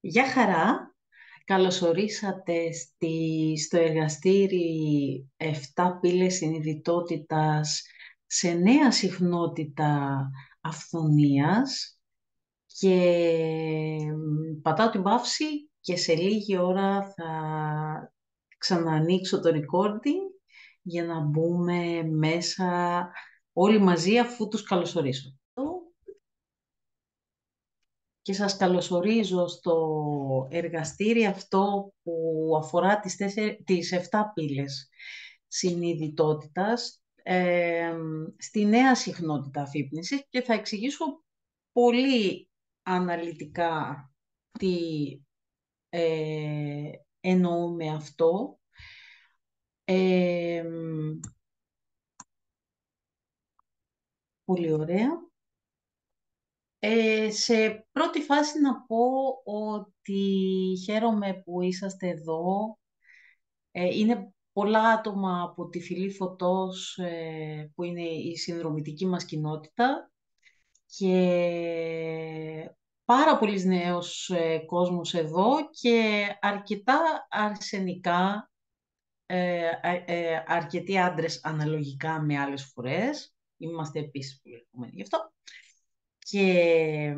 Γεια χαρά, καλωσορίσατε στο εργαστήρι 7 πύλες συνειδητότητας σε νέα συχνότητα αυθονίας και πατάω την παύση και σε λίγη ώρα θα ξαναανοίξω το recording για να μπούμε μέσα όλοι μαζί αφού τους καλωσορίσω. Και σας καλωσορίζω στο εργαστήρι αυτό που αφορά τις 7 πύλες συνειδητότητας, στη νέα συχνότητα αφύπνισης και θα εξηγήσω πολύ αναλυτικά τι εννοώ με αυτό. Ε, Πολύ ωραία. Σε πρώτη φάση να πω ότι χαίρομαι που είσαστε εδώ. Είναι πολλά άτομα από τη Φυλή Φωτός, που είναι η συνδρομητική μας κοινότητα και πάρα πολλής νέος κόσμος εδώ και αρκετά αρσενικά, αρκετοί άντρες αναλογικά με άλλες φορές. Είμαστε επίσης πολύ ευχαριστημένοι γι' αυτό. Και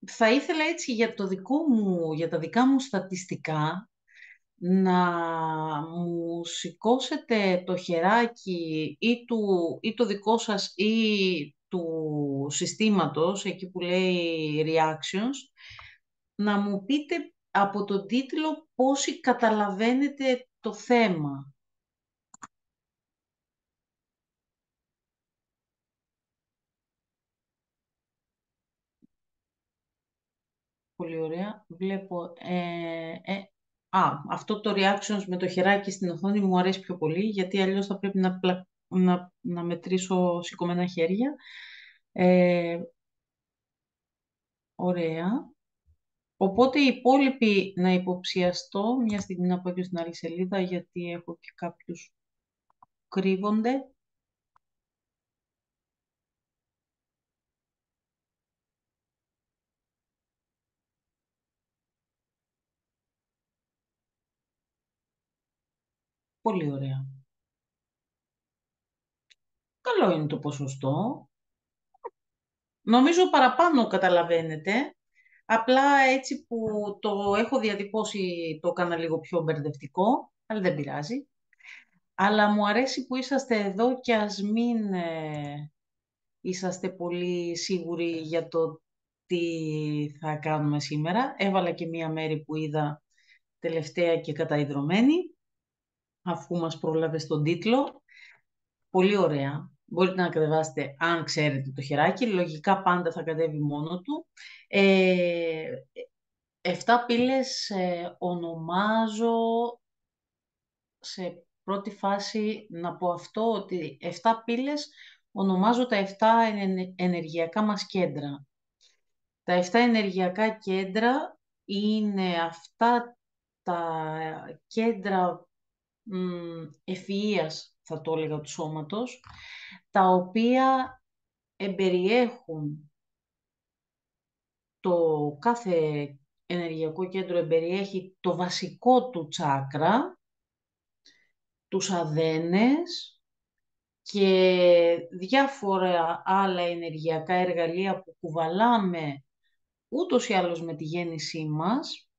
θα ήθελα έτσι για τα δικά μου στατιστικά να μου σηκώσετε το χεράκι ή το δικό σας ή του συστήματος, εκεί που λέει reactions, να μου πείτε από τον τίτλο πόσοι καταλαβαίνετε το θέμα. Πολύ ωραία. Βλέπω. Αυτό το reactions με το χεράκι στην οθόνη μου αρέσει πιο πολύ, γιατί αλλιώς θα πρέπει να μετρήσω σηκωμένα χέρια. Ε, Ωραία. Οπότε οι υπόλοιποι να υποψιαστώ, μια στιγμή να πω και στην άλλη σελίδα, γιατί έχω και κάποιους που κρύβονται. Πολύ ωραία. Καλό είναι το ποσοστό. Νομίζω παραπάνω καταλαβαίνετε. Απλά έτσι που το έχω διατυπώσει το έκανα λίγο πιο μπερδευτικό, αλλά δεν πειράζει. Αλλά μου αρέσει που είσαστε εδώ και ας μην είσαστε πολύ σίγουροι για το τι θα κάνουμε σήμερα. Έβαλα και μία μέρη που είδα τελευταία και καταϊδρωμένη, αφού μας πρόλαβε στον τίτλο. Πολύ ωραία. Μπορείτε να κατεβάσετε αν ξέρετε το χεράκι. Λογικά πάντα θα κατέβει μόνο του. Ε, 7 πύλες ονομάζω σε πρώτη φάση να πω αυτό, ότι 7 πύλες ονομάζω τα 7 ενεργειακά μας κέντρα. Τα 7 ενεργειακά κέντρα είναι αυτά τα κέντρα ευφυΐας, θα το έλεγα, του σώματος, τα οποία εμπεριέχουν, το κάθε ενεργειακό κέντρο εμπεριέχει το βασικό του τσάκρα, τους αδένες και διάφορα άλλα ενεργειακά εργαλεία που κουβαλάμε ούτως ή άλλως με τη γέννησή μας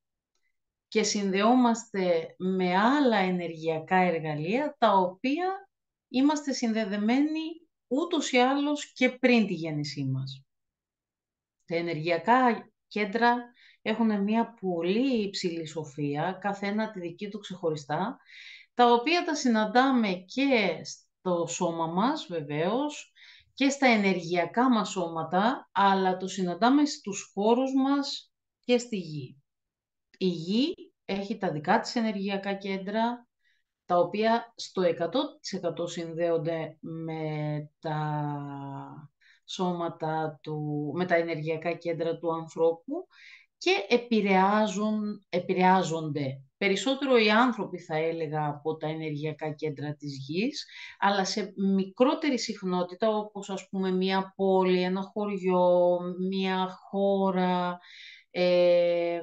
και συνδεόμαστε με άλλα ενεργειακά εργαλεία τα οποία είμαστε συνδεδεμένοι ούτως ή άλλως και πριν τη γέννησή μας. Τα ενεργειακά κέντρα έχουν μια πολύ υψηλή σοφία, καθένα τη δική του ξεχωριστά, τα οποία τα συναντάμε και στο σώμα μας βεβαίως και στα ενεργειακά μας σώματα, αλλά το συναντάμε στους χώρους μας και στη γη. Η γη έχει τα δικά της ενεργειακά κέντρα, τα οποία στο 100% συνδέονται με τα σώματα του, με τα ενεργειακά κέντρα του ανθρώπου και επηρεάζονται περισσότερο οι άνθρωποι, θα έλεγα, από τα ενεργειακά κέντρα της γης, αλλά σε μικρότερη συχνότητα, όπως ας πούμε μία πόλη, ένα χωριό, μία χώρα, ε,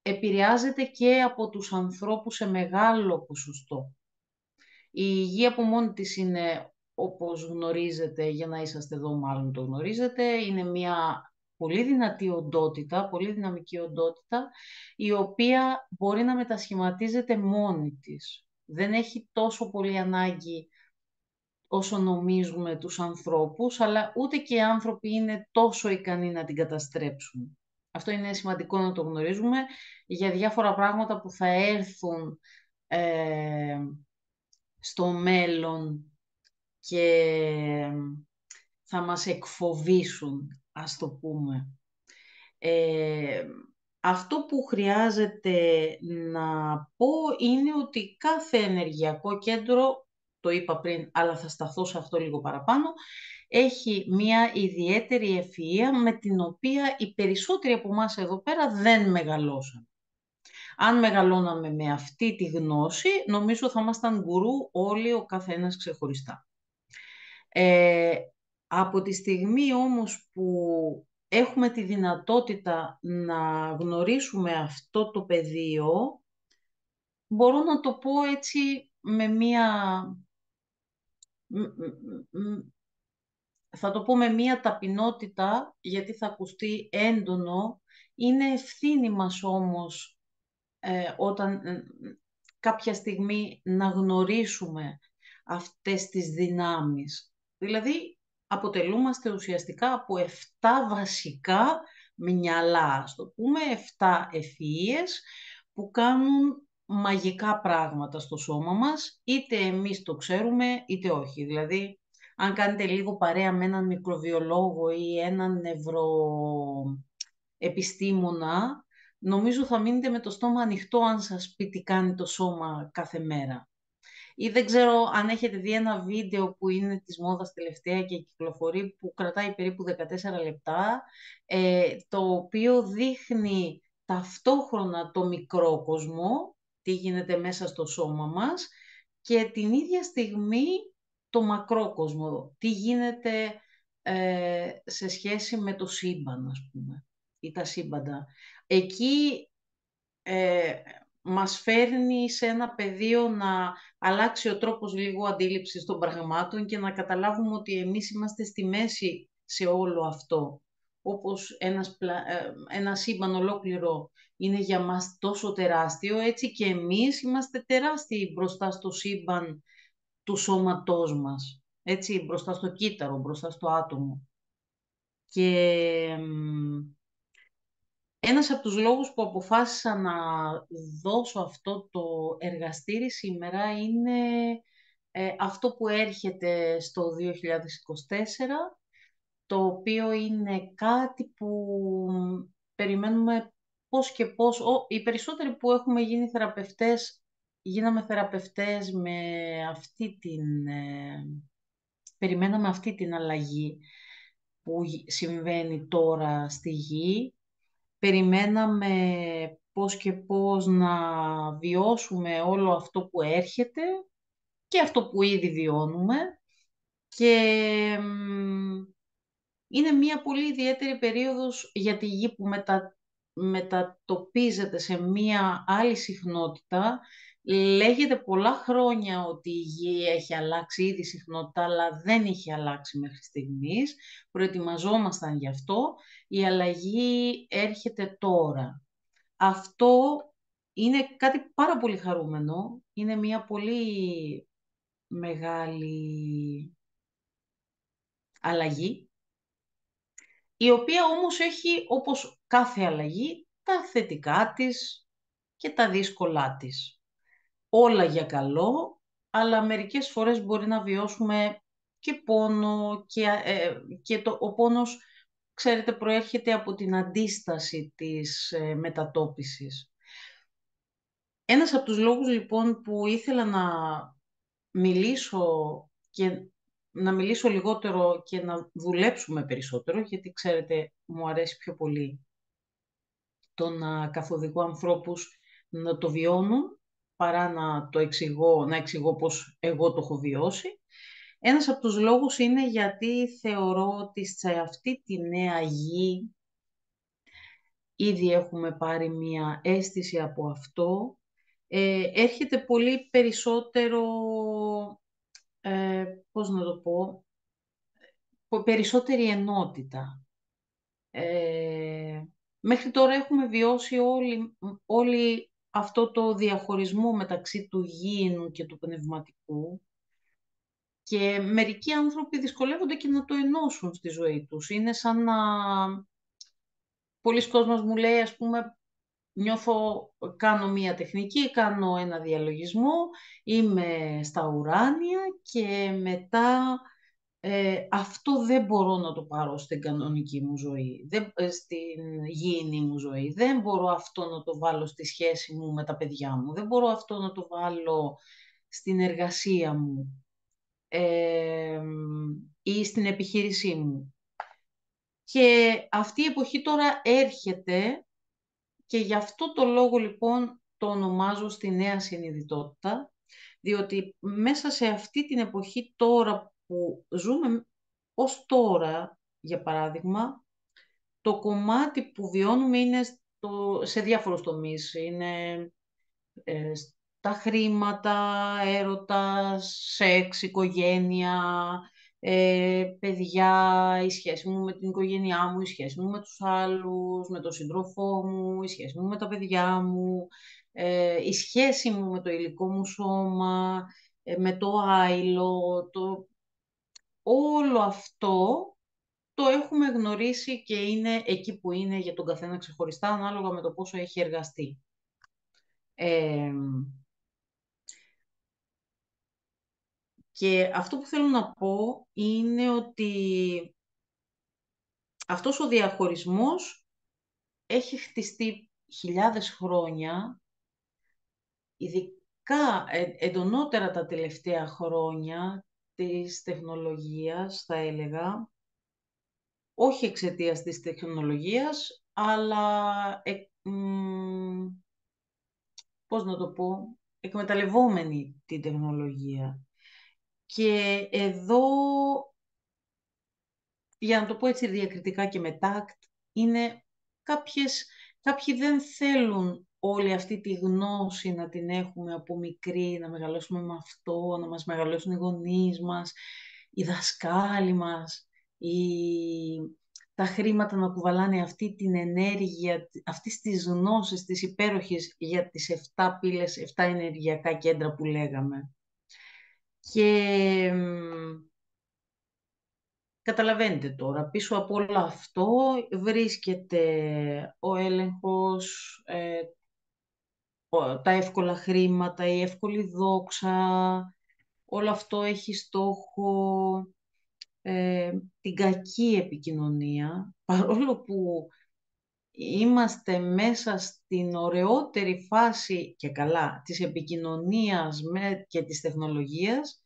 επηρεάζεται και από τους ανθρώπους σε μεγάλο ποσοστό. Η υγεία από μόνη της είναι, όπως γνωρίζετε, για να είσαστε εδώ μάλλον το γνωρίζετε, είναι μια πολύ δυνατή οντότητα, πολύ δυναμική οντότητα, η οποία μπορεί να μετασχηματίζεται μόνη της. Δεν έχει τόσο πολύ ανάγκη όσο νομίζουμε τους ανθρώπους, αλλά ούτε και οι άνθρωποι είναι τόσο ικανοί να την καταστρέψουν. Αυτό είναι σημαντικό να το γνωρίζουμε για διάφορα πράγματα που θα έρθουν ε, στο μέλλον και θα μας εκφοβήσουν, ας το πούμε. Ε, Αυτό που χρειάζεται να πω είναι ότι κάθε ενεργειακό κέντρο, το είπα πριν, αλλά θα σταθώ σε αυτό λίγο παραπάνω, έχει μια ιδιαίτερη ευφυΐα με την οποία οι περισσότεροι από εμάς εδώ πέρα δεν μεγαλώσαν. Αν μεγαλώναμε με αυτή τη γνώση, νομίζω θα ήμασταν γκουρού όλοι ο καθένας ξεχωριστά. Ε, από τη στιγμή όμως που έχουμε τη δυνατότητα να γνωρίσουμε αυτό το πεδίο, μπορώ να το πω έτσι με μία, θα το πω με μία ταπεινότητα, γιατί θα ακουστεί έντονο, είναι ευθύνη μας όμως όταν κάποια στιγμή να γνωρίσουμε αυτές τις δυνάμεις. Δηλαδή, αποτελούμαστε ουσιαστικά από 7 βασικά μυαλά, ας το πούμε, 7 ευφυΐες που κάνουν μαγικά πράγματα στο σώμα μας, είτε εμείς το ξέρουμε, είτε όχι. Δηλαδή, αν κάνετε λίγο παρέα με έναν μικροβιολόγο ή έναν νευροεπιστήμονα, νομίζω θα μείνετε με το στόμα ανοιχτό αν σας πει τι κάνει το σώμα κάθε μέρα. Ή δεν ξέρω αν έχετε δει ένα βίντεο που είναι της μόδας τελευταία και κυκλοφορεί, που κρατάει περίπου 14 λεπτά, το οποίο δείχνει ταυτόχρονα το μικρό κόσμο, τι γίνεται μέσα στο σώμα μας, και την ίδια στιγμή το μακρό κόσμο, τι γίνεται σε σχέση με το σύμπαν, ας πούμε, ή τα σύμπαντα. Εκεί μας φέρνει σε ένα πεδίο να αλλάξει ο τρόπος λίγο αντίληψης των πραγμάτων και να καταλάβουμε ότι εμείς είμαστε στη μέση σε όλο αυτό. Όπως ένα σύμπαν ολόκληρο είναι για μας τόσο τεράστιο, έτσι και εμείς είμαστε τεράστιοι μπροστά στο σύμπαν του σώματός μας. Έτσι, μπροστά στο κύτταρο, μπροστά στο άτομο. Και ένας από τους λόγους που αποφάσισα να δώσω αυτό το εργαστήρι σήμερα είναι αυτό που έρχεται στο 2024, το οποίο είναι κάτι που περιμένουμε πώς και πώς. Οι περισσότεροι που έχουμε γίνει θεραπευτές, γίναμε θεραπευτές με αυτή την... περιμέναμε αυτή την αλλαγή που συμβαίνει τώρα στη γη. Περιμέναμε πώς και πώς να βιώσουμε όλο αυτό που έρχεται και αυτό που ήδη βιώνουμε. Και είναι μια πολύ ιδιαίτερη περίοδος για τη γη που μετατοπίζεται σε μια άλλη συχνότητα. Λέγεται πολλά χρόνια ότι η γη έχει αλλάξει ήδη συχνότητα, αλλά δεν έχει αλλάξει μέχρι στιγμής. Προετοιμαζόμασταν γι' αυτό. Η αλλαγή έρχεται τώρα. Αυτό είναι κάτι πάρα πολύ χαρούμενο. Είναι μια πολύ μεγάλη αλλαγή, η οποία όμως έχει, όπως κάθε αλλαγή, τα θετικά της και τα δύσκολά της. Όλα για καλό, αλλά μερικές φορές μπορεί να βιώσουμε και πόνο και ο πόνος, ξέρετε, προέρχεται από την αντίσταση της μετατόπισης. Ένας από τους λόγους λοιπόν που ήθελα μιλήσω και να μιλήσω λιγότερο και να δουλέψουμε περισσότερο, γιατί ξέρετε μου αρέσει πιο πολύ το να καθοδηγώ ανθρώπους να το βιώνουν, παρά να εξηγώ πώς εγώ το έχω βιώσει. Ένας από τους λόγους είναι γιατί θεωρώ ότι σε αυτή τη νέα γη ήδη έχουμε πάρει μία αίσθηση από αυτό. Έρχεται πολύ περισσότερο, πώς να το πω, περισσότερη ενότητα. Μέχρι τώρα έχουμε βιώσει όλοι αυτό το διαχωρισμό μεταξύ του γήινου και του πνευματικού και μερικοί άνθρωποι δυσκολεύονται και να το ενώσουν στη ζωή τους. Είναι σαν να... Πολλοί κόσμος μου λέει, ας πούμε, κάνω μία τεχνική, κάνω ένα διαλογισμό, είμαι στα ουράνια και μετά αυτό δεν μπορώ να το πάρω στην κανονική μου ζωή, στην γήινη μου ζωή. Δεν μπορώ αυτό να το βάλω στη σχέση μου με τα παιδιά μου. Δεν μπορώ αυτό να το βάλω στην εργασία μου ή στην επιχείρησή μου. Και αυτή η εποχή τώρα έρχεται και γι' αυτό το λόγο λοιπόν το ονομάζω στη νέα συνειδητότητα, διότι μέσα σε αυτή την εποχή τώρα που ζούμε ως τώρα, για παράδειγμα, το κομμάτι που βιώνουμε είναι σε διάφορους τομείς. Είναι τα χρήματα, έρωτας, σεξ, οικογένεια, παιδιά, η σχέση μου με την οικογένειά μου, η σχέση μου με τους άλλους, με τον σύντροφό μου, η σχέση μου με τα παιδιά μου, η σχέση μου με το υλικό μου σώμα, με το άϊλο, όλο αυτό το έχουμε γνωρίσει και είναι εκεί που είναι για τον καθένα ξεχωριστά, ανάλογα με το πόσο έχει εργαστεί. Και αυτό που θέλω να πω είναι ότι αυτός ο διαχωρισμός έχει χτιστεί χιλιάδες χρόνια, ειδικά εντονότερα τα τελευταία χρόνια της τεχνολογίας, θα έλεγα, όχι εξαιτίας της τεχνολογίας, αλλά, πώς να το πω, εκμεταλλευόμενη την τεχνολογία. Και εδώ, για να το πω έτσι διακριτικά και με τάκτ, είναι κάποιοι δεν θέλουν όλη αυτή τη γνώση να την έχουμε από μικρή, να μεγαλώσουμε με αυτό, να μας μεγαλώσουν οι γονείς μας, οι δασκάλοι μας, τα χρήματα να κουβαλάνε αυτή την ενέργεια, αυτής της γνώσης, της υπέροχης για τις 7 πύλες, 7 ενεργειακά κέντρα που λέγαμε. Και καταλαβαίνετε τώρα, πίσω από όλο αυτό βρίσκεται ο έλεγχος, τα εύκολα χρήματα, η εύκολη δόξα. Όλο αυτό έχει στόχο την κακή επικοινωνία, παρόλο που είμαστε μέσα στην ωραιότερη φάση και καλά της επικοινωνίας και της τεχνολογίας,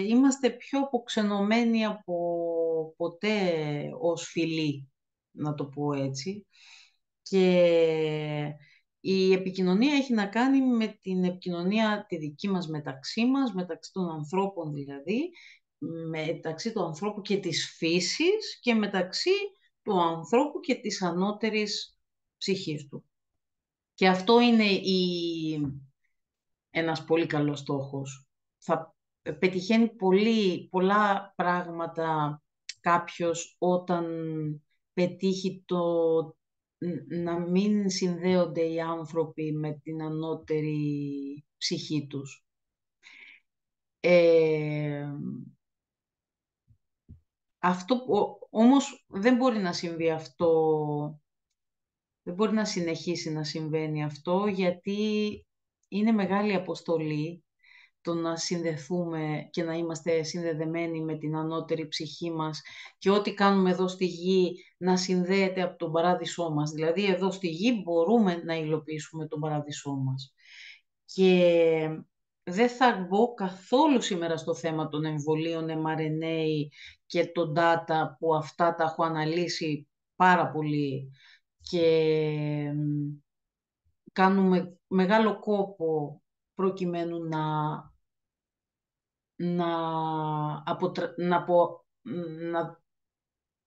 είμαστε πιο αποξενωμένοι από ποτέ ως φιλοί, να το πω έτσι. Και η επικοινωνία έχει να κάνει με την επικοινωνία τη δική μας μεταξύ μας, μεταξύ των ανθρώπων δηλαδή, μεταξύ του ανθρώπου και της φύσης και μεταξύ του ανθρώπου και της ανώτερης ψυχής του. Και αυτό είναι ένας πολύ καλός στόχος. Θα πετυχαίνει πολλά πράγματα κάποιος όταν πετύχει να μην συνδέονται οι άνθρωποι με την ανώτερη ψυχή τους. Όμως δεν μπορεί να συμβεί αυτό, δεν μπορεί να συνεχίσει να συμβαίνει αυτό, γιατί είναι μεγάλη αποστολή το να συνδεθούμε και να είμαστε συνδεδεμένοι με την ανώτερη ψυχή μας και ό,τι κάνουμε εδώ στη γη να συνδέεται από τον παράδεισό μας. Δηλαδή εδώ στη γη μπορούμε να υλοποιήσουμε τον παράδεισό μας. Και δεν θα μπω καθόλου σήμερα στο θέμα των εμβολίων mRNA και των data που αυτά τα έχω αναλύσει πάρα πολύ και κάνουμε μεγάλο κόπο προκειμένου να, να,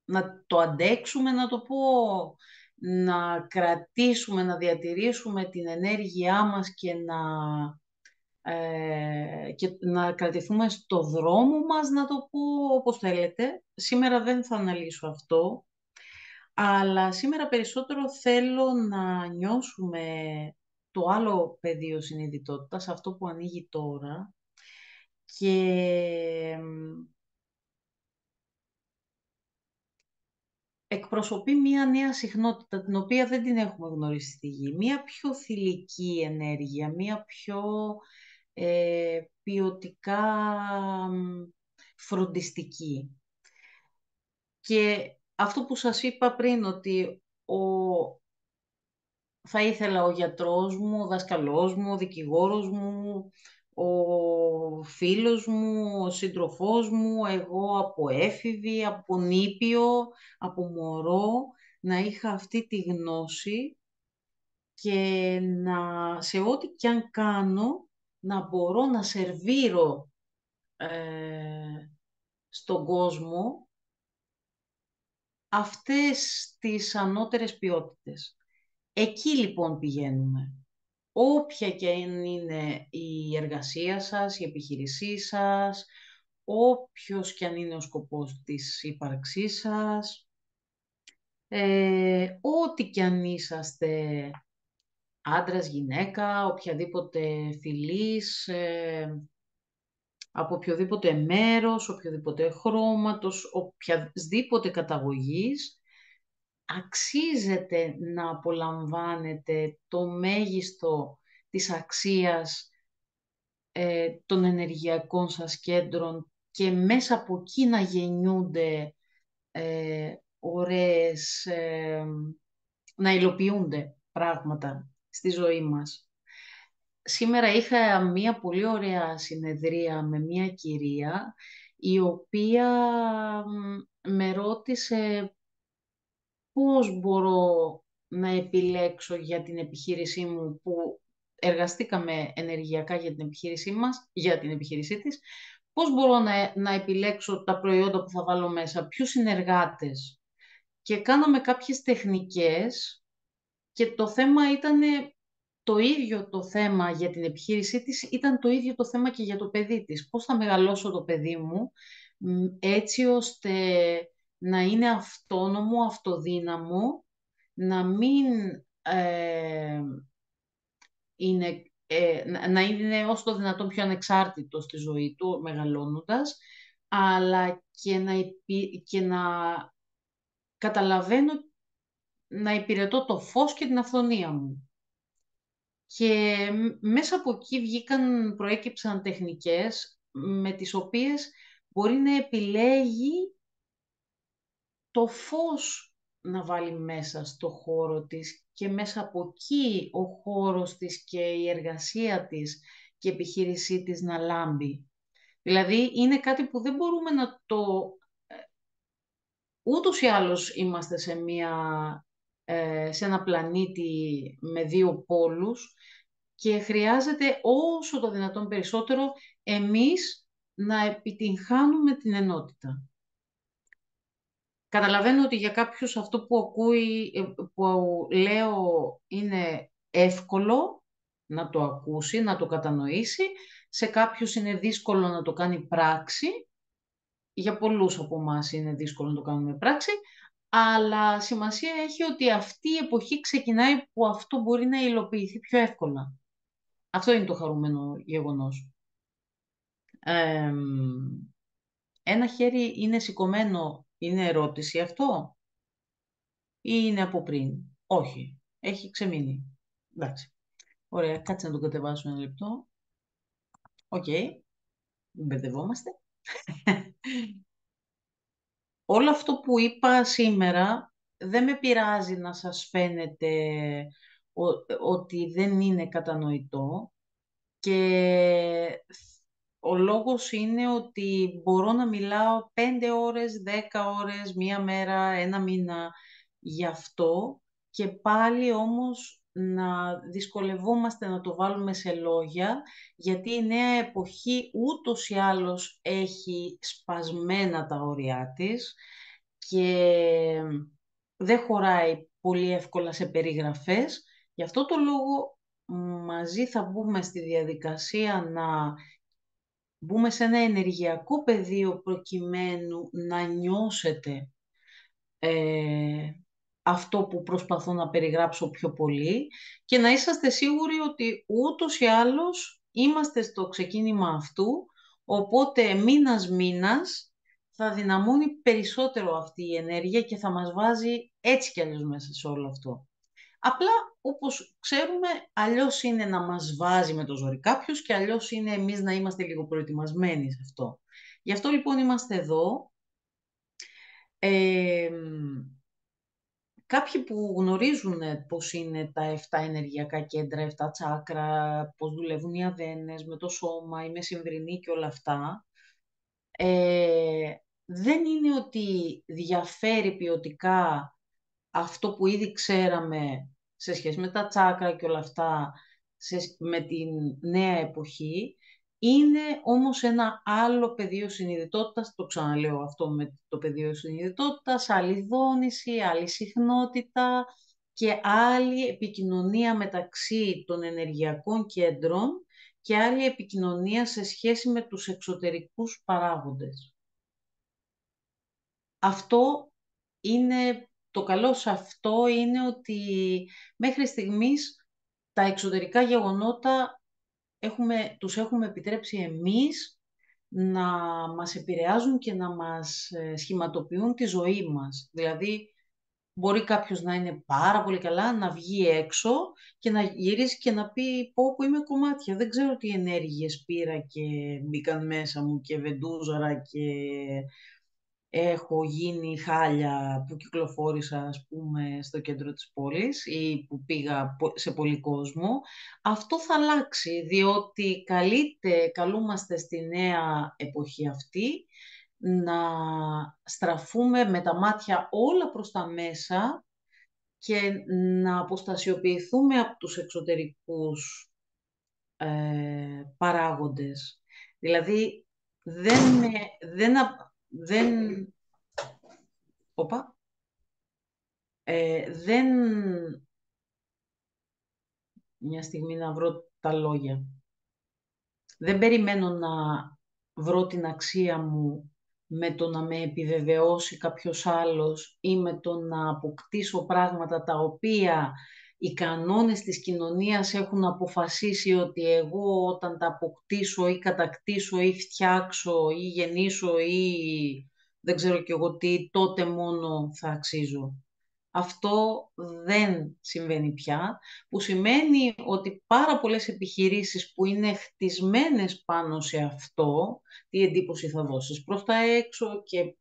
να το αντέξουμε, να το πω, να κρατήσουμε, να διατηρήσουμε την ενέργειά μας και να κρατηθούμε στο δρόμο μας, να το πω όπως θέλετε. Σήμερα δεν θα αναλύσω αυτό, αλλά σήμερα περισσότερο θέλω να νιώσουμε το άλλο πεδίο συνειδητότητας, αυτό που ανοίγει τώρα, και εκπροσωπεί μία νέα συχνότητα, την οποία δεν την έχουμε γνωρίσει στη Γη. Μία πιο θηλυκή ενέργεια, μία πιο ποιοτικά φροντιστική. Και αυτό που σας είπα πριν, ότι θα ήθελα ο γιατρός μου, ο δασκαλός μου, ο δικηγόρος μου, ο φίλος μου, ο σύντροφός μου, εγώ από έφηβη, από νήπιο, από μωρό, να είχα αυτή τη γνώση και σε ό,τι κι αν κάνω, να μπορώ να σερβίρω στον κόσμο αυτές τις ανώτερες ποιότητες. Εκεί λοιπόν πηγαίνουμε. Όποια και αν είναι η εργασία σας, η επιχείρησή σας, όποιος και αν είναι ο σκοπός της ύπαρξής σας, ό,τι και αν είσαστε, άντρας, γυναίκα, οποιαδήποτε φυλής, από οποιοδήποτε μέρος, οποιοδήποτε χρώματος, οποιαδήποτε καταγωγής, αξίζεται να απολαμβάνετε το μέγιστο της αξίας των ενεργειακών σας κέντρων και μέσα από εκεί να γεννιούνται ωραίες, να υλοποιούνται πράγματα στη ζωή μας. Σήμερα είχα μία πολύ ωραία συνεδρία με μία κυρία, η οποία με ρώτησε πώς μπορώ να επιλέξω για την επιχείρησή μου, που εργαστήκαμε ενεργειακά για την επιχείρησή μας, για την επιχείρησή της, πώς μπορώ να επιλέξω τα προϊόντα που θα βάλω μέσα, ποιους συνεργάτες. Και κάναμε κάποιες τεχνικές και το θέμα ήταν το ίδιο το θέμα για την επιχείρησή της, ήταν το ίδιο το θέμα και για το παιδί της. Πώς θα μεγαλώσω το παιδί μου έτσι ώστε να είναι αυτόνομο, αυτοδύναμο, να μην να είναι όσο το δυνατόν πιο ανεξάρτητο στη ζωή του μεγαλώνοντας, αλλά και να καταλαβαίνω να υπηρετώ το φως και την αυθονία μου. Και μέσα από εκεί προέκυψαν τεχνικές με τις οποίες μπορεί να επιλέγει το φως να βάλει μέσα στο χώρο της και μέσα από εκεί ο χώρος της και η εργασία της και η επιχείρησή της να λάμπει. Δηλαδή είναι κάτι που δεν μπορούμε να το... Ούτως ή άλλως είμαστε σε ένα πλανήτη με δύο πόλους και χρειάζεται όσο το δυνατόν περισσότερο εμείς να επιτυγχάνουμε την ενότητα. Καταλαβαίνω ότι για κάποιους αυτό που λέω είναι εύκολο να το ακούσει, να το κατανοήσει. Σε κάποιους είναι δύσκολο να το κάνει πράξη. Για πολλούς από εμάς είναι δύσκολο να το κάνουμε πράξη. Αλλά σημασία έχει ότι αυτή η εποχή ξεκινάει που αυτό μπορεί να υλοποιηθεί πιο εύκολα. Αυτό είναι το χαρούμενο γεγονός. Ένα χέρι είναι σηκωμένο, είναι ερώτηση αυτό, ή είναι από πριν? Όχι, έχει ξεμείνει. Εντάξει. Ωραία, κάτσε να το κατεβάσω ένα λεπτό. Οκ, μην μπερδευόμαστε. Όλο αυτό που είπα σήμερα δεν με πειράζει να σας φαίνεται ότι δεν είναι κατανοητό, και ο λόγος είναι ότι μπορώ να μιλάω 5 ώρες, 10 ώρες, μία μέρα, ένα μήνα γι' αυτό, και πάλι όμως να δυσκολευόμαστε να το βάλουμε σε λόγια, γιατί η νέα εποχή ούτως ή άλλως έχει σπασμένα τα όρια της και δεν χωράει πολύ εύκολα σε περιγραφές. Γι' αυτό το λόγο μαζί θα μπούμε στη διαδικασία να μπούμε σε ένα ενεργειακό πεδίο προκειμένου να νιώσετε ε, αυτό που προσπαθώ να περιγράψω πιο πολύ και να είσαστε σίγουροι ότι ούτως ή άλλως είμαστε στο ξεκίνημα αυτού, οπότε μήνας θα δυναμώνει περισσότερο αυτή η ενέργεια και θα μας βάζει έτσι κι αλλιώς μέσα σε όλο αυτό. Απλά, όπως ξέρουμε, αλλιώς είναι να μας βάζει με το ζόρι κάποιος και αλλιώς είναι εμείς να είμαστε λίγο προετοιμασμένοι σε αυτό. Γι' αυτό λοιπόν είμαστε εδώ. Ε, Κάποιοι που γνωρίζουν πώς είναι τα 7 ενεργειακά κέντρα, 7 τσάκρα, πώς δουλεύουν οι αδένες με το σώμα, η μεσημβρινή και όλα αυτά, δεν είναι ότι διαφέρει ποιοτικά αυτό που ήδη ξέραμε σε σχέση με τα τσάκρα και όλα αυτά, με την νέα εποχή, είναι όμως ένα άλλο πεδίο συνειδητότητας, το ξαναλέω αυτό με το πεδίο συνειδητότητας, άλλη δόνηση, άλλη συχνότητα και άλλη επικοινωνία μεταξύ των ενεργειακών κέντρων και άλλη επικοινωνία σε σχέση με τους εξωτερικούς παράγοντες. Αυτό είναι, το καλό σε αυτό είναι ότι μέχρι στιγμής τα εξωτερικά γεγονότα τους έχουμε επιτρέψει εμείς να μας επηρεάζουν και να μας σχηματοποιούν τη ζωή μας. Δηλαδή, μπορεί κάποιος να είναι πάρα πολύ καλά, να βγει έξω και να γυρίσει και να πει πω είμαι κομμάτια. Δεν ξέρω τι ενέργειες πήρα και μπήκαν μέσα μου και βεντούζαρα και έχω γίνει χάλια που κυκλοφόρησα, ας πούμε, στο κέντρο της πόλης ή που πήγα σε πολύ κόσμο. Αυτό θα αλλάξει, διότι καλούμαστε στη νέα εποχή αυτή να στραφούμε με τα μάτια όλα προς τα μέσα και να αποστασιοποιηθούμε από τους εξωτερικούς παράγοντες. Δηλαδή, δεν Οπα. Δεν... Μια στιγμή να βρω τα λόγια. Δεν περιμένω να βρω την αξία μου με το να με επιβεβαιώσει κάποιος άλλος ή με το να αποκτήσω πράγματα τα οποία οι κανόνες της κοινωνίας έχουν αποφασίσει ότι εγώ όταν τα αποκτήσω ή κατακτήσω ή φτιάξω ή γεννήσω ή δεν ξέρω κι εγώ τι, τότε μόνο θα αξίζω. Αυτό δεν συμβαίνει πια, που σημαίνει ότι πάρα πολλές επιχειρήσεις που είναι χτισμένες πάνω σε αυτό, τι εντύπωση θα δώσεις προς τα έξω και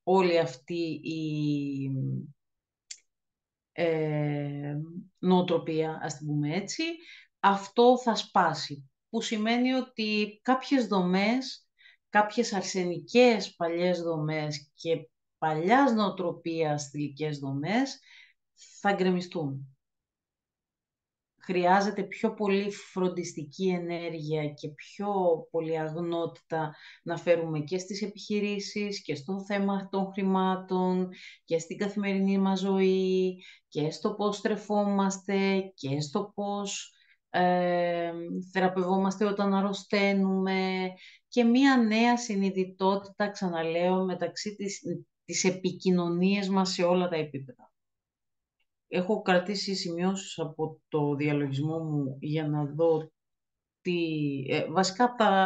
όλη αυτή η νοοτροπία, ας την πούμε έτσι, αυτό θα σπάσει. Που σημαίνει ότι κάποιες δομές, κάποιες αρσενικές παλιές δομές και παλιάς νοοτροπίας θηλυκές δομές θα γκρεμιστούν. Χρειάζεται πιο πολύ φροντιστική ενέργεια και πιο πολύ αγνότητα να φέρουμε και στις επιχειρήσεις και στο θέμα των χρημάτων και στην καθημερινή μας ζωή και στο πώς στρεφόμαστε και στο πώς θεραπευόμαστε όταν αρρωσταίνουμε και μία νέα συνειδητότητα, ξαναλέω, μεταξύ της επικοινωνίας μας σε όλα τα επίπεδα. Έχω κρατήσει σημειώσεις από το διαλογισμό μου για να δω τι... βασικά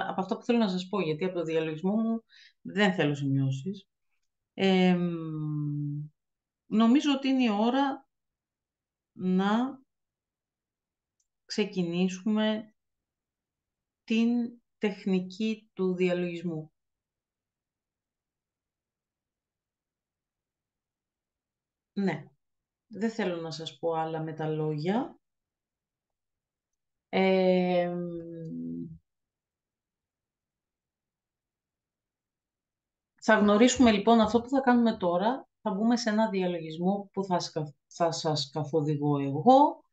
από αυτά που θέλω να σας πω, γιατί από το διαλογισμό μου δεν θέλω σημειώσεις. Νομίζω ότι είναι η ώρα να ξεκινήσουμε την τεχνική του διαλογισμού. Ναι, δεν θέλω να σας πω άλλα με τα λόγια. Θα γνωρίσουμε λοιπόν αυτό που θα κάνουμε τώρα, θα μπούμε σε ένα διαλογισμό που θα σας καθοδηγώ εγώ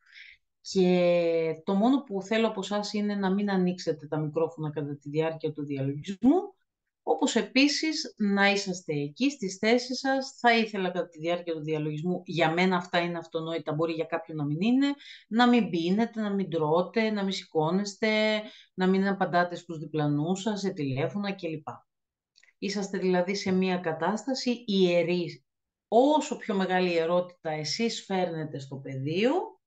και το μόνο που θέλω από εσάς είναι να μην ανοίξετε τα μικρόφωνα κατά τη διάρκεια του διαλογισμού, όπως επίσης να είσαστε εκεί στις θέσεις σας. Θα ήθελα κατά τη διάρκεια του διαλογισμού, για μένα αυτά είναι αυτονόητα, μπορεί για κάποιον να μην είναι, να μην πίνετε, να μην τρώτε, να μην σηκώνεστε, να μην απαντάτε στους διπλανούς σας, σε τηλέφωνα κλπ. Είσαστε δηλαδή σε μια κατάσταση ιερή. Όσο πιο μεγάλη ιερότητα εσείς φέρνετε στο πεδίο,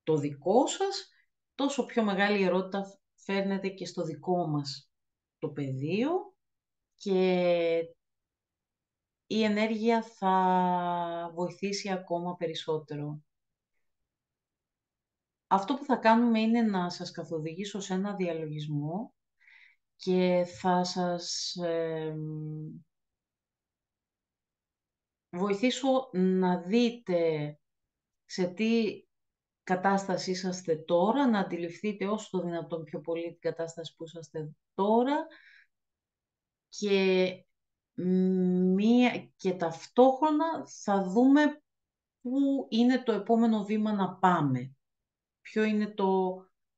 το δικό σας, τόσο πιο μεγάλη ιερότητα φέρνετε και στο δικό μας το πεδίο και η ενέργεια θα βοηθήσει ακόμα περισσότερο. Αυτό που θα κάνουμε είναι να σας καθοδηγήσω σε ένα διαλογισμό και θα σας βοηθήσω να δείτε σε τι κατάσταση είσαστε τώρα, να αντιληφθείτε όσο το δυνατόν πιο πολύ την κατάσταση που είσαστε τώρα και, και ταυτόχρονα θα δούμε πού είναι το επόμενο βήμα να πάμε. Ποιο είναι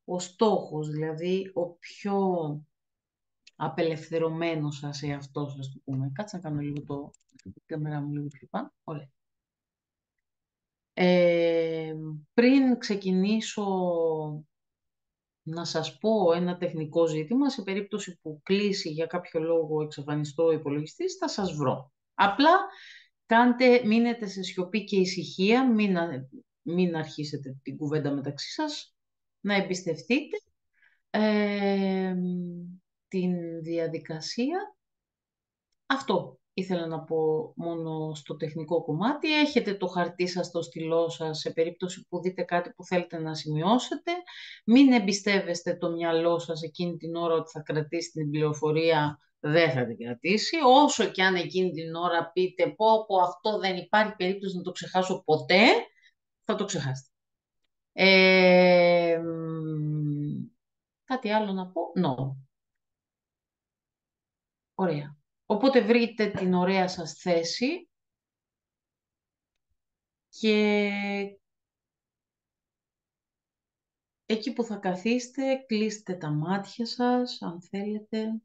ο στόχος, δηλαδή ο πιο απελευθερωμένος σας εαυτός, ας το πούμε. Κάτσε να κάνω λίγο την κάμερα μου λίγο πιο πάνω. Ωραία. Πριν ξεκινήσω να σας πω ένα τεχνικό ζήτημα, σε περίπτωση που κλείσει για κάποιο λόγο εξαφανιστώ ο υπολογιστής, θα σας βρω. Απλά μείνετε σε σιωπή και ησυχία, μην αρχίσετε την κουβέντα μεταξύ σας, να εμπιστευτείτε την διαδικασία. Αυτό ήθελα να πω μόνο στο τεχνικό κομμάτι. Έχετε το χαρτί σας, το στυλό σας, σε περίπτωση που δείτε κάτι που θέλετε να σημειώσετε. Μην εμπιστεύεστε το μυαλό σας εκείνη την ώρα ότι θα κρατήσει την πληροφορία, δεν θα την κρατήσει. Όσο και αν εκείνη την ώρα πείτε πω αυτό δεν υπάρχει περίπτωση να το ξεχάσω ποτέ, θα το ξεχάσετε. Κάτι άλλο να πω? No. Ωραία. Οπότε βρείτε την ωραία σας θέση και εκεί που θα καθίστε, κλείστε τα μάτια σας, αν θέλετε.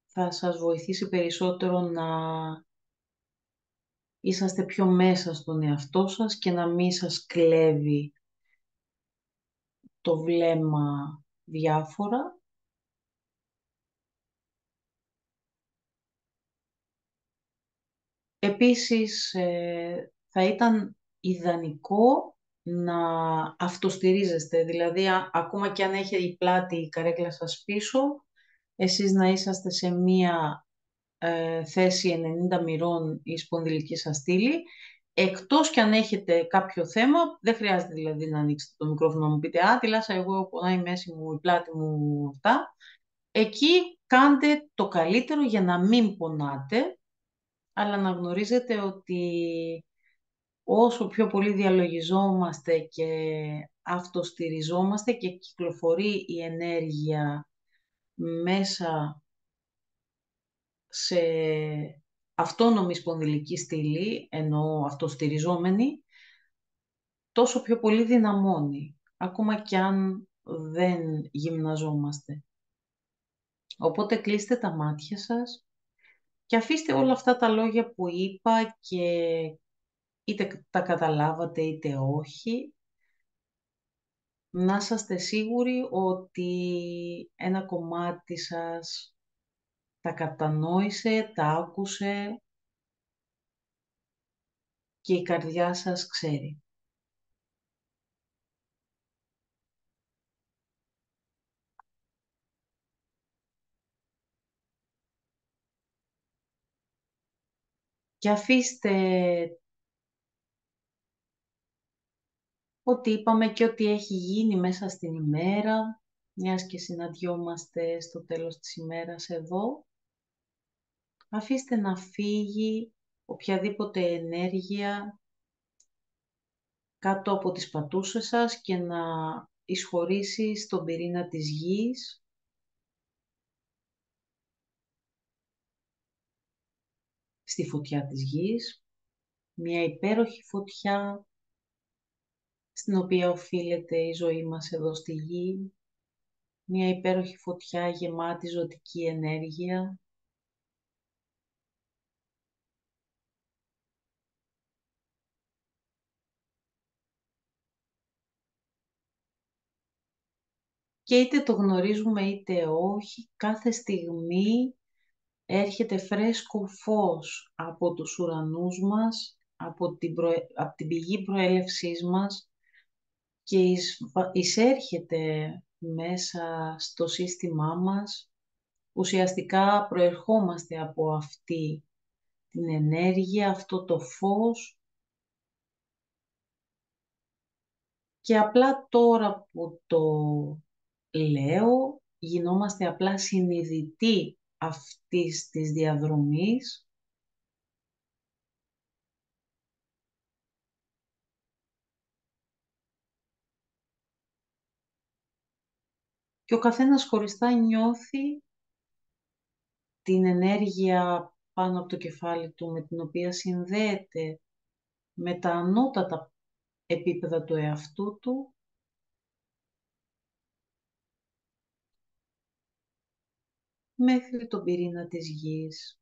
Θα σας βοηθήσει περισσότερο να είσαστε πιο μέσα στον εαυτό σας και να μην σας κλέβει το βλέμμα διάφορα. Επίσης, θα ήταν ιδανικό να αυτοστηρίζεστε, δηλαδή ακόμα και αν έχει η πλάτη η καρέκλα σας πίσω, εσείς να είσαστε σε μία θέση 90 μοιρών η σπονδυλική σας στήλη, εκτός και αν έχετε κάποιο θέμα, δεν χρειάζεται δηλαδή να ανοίξετε το μικρόφωνο να μου πείτε «Α, τη Λάσα, εγώ πονάει η μέση μου, η πλάτη μου, αυτά». Εκεί κάντε το καλύτερο για να μην πονάτε, αλλά να γνωρίζετε ότι όσο πιο πολύ διαλογιζόμαστε και αυτοστηριζόμαστε και κυκλοφορεί η ενέργεια μέσα σε αυτόνομη σπονδυλική στήλη, ενώ αυτοστηριζόμενη, τόσο πιο πολύ δυναμώνει, ακόμα κι αν δεν γυμναζόμαστε. Οπότε κλείστε τα μάτια σας και αφήστε όλα αυτά τα λόγια που είπα και είτε τα καταλάβατε είτε όχι, να είσαστε σίγουροι ότι ένα κομμάτι σας τα κατανόησε, τα άκουσε και η καρδιά σας ξέρει. Και αφήστε ό,τι είπαμε και ό,τι έχει γίνει μέσα στην ημέρα, μιας και συναντιόμαστε στο τέλος της ημέρας εδώ. Αφήστε να φύγει οποιαδήποτε ενέργεια κάτω από τις πατούσες σας και να εισχωρήσει στον πυρήνα της γης. στη φωτιά της γης, μια υπέροχη φωτιά στην οποία οφείλεται η ζωή μας εδώ στη γη, μια υπέροχη φωτιά γεμάτη ζωτική ενέργεια. Και είτε το γνωρίζουμε είτε όχι, κάθε στιγμή έρχεται φρέσκο φως από τους ουρανούς μας, από την πηγή προέλευσής μας και εισέρχεται μέσα στο σύστημά μας. Ουσιαστικά προερχόμαστε από αυτή την ενέργεια, αυτό το φως και απλά τώρα που το λέω, γινόμαστε απλά συνειδητοί αυτής της διαδρομής και ο καθένας χωριστά νιώθει την ενέργεια πάνω από το κεφάλι του, με την οποία συνδέεται με τα ανώτατα επίπεδα του εαυτού του, μέχρι τον πυρήνα της γης.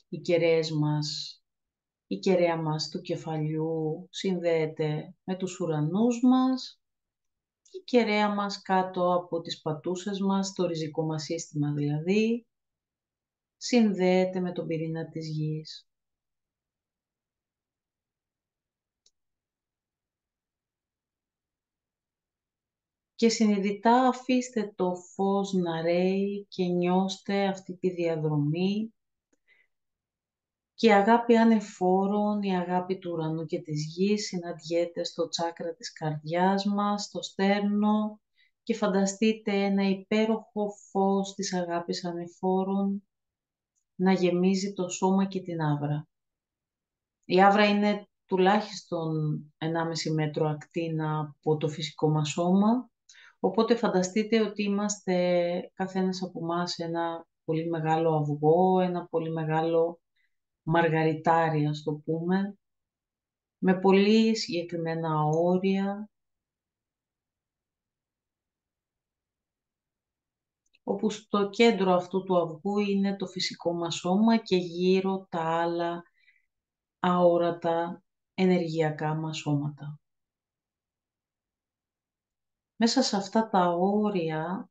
Οι κεραίες μας, η κεραία μας του κεφαλιού συνδέεται με τους ουρανούς μας, η κεραία μας κάτω από τις πατούσες μας, το ριζικό μας σύστημα δηλαδή, συνδέεται με τον πυρήνα της γης. Και συνειδητά αφήστε το φως να ρέει και νιώστε αυτή τη διαδρομή και η αγάπη ανεφόρων, η αγάπη του ουρανού και της γης συναντιέται στο τσάκρα της καρδιάς μας, στο στέρνο και φανταστείτε ένα υπέροχο φως της αγάπης ανεφόρων να γεμίζει το σώμα και την άβρα. Η άβρα είναι τουλάχιστον 1,5 μέτρο ακτίνα από το φυσικό μας σώμα, οπότε φανταστείτε ότι είμαστε καθένας από εμάς ένα πολύ μεγάλο αυγό, ένα πολύ μεγάλο μαργαριτάρι, ας το πούμε, με πολύ συγκεκριμένα όρια, όπου στο κέντρο αυτού του αυγού είναι το φυσικό μας σώμα και γύρω τα άλλα αόρατα ενεργειακά μας σώματα. Μέσα σε αυτά τα όρια,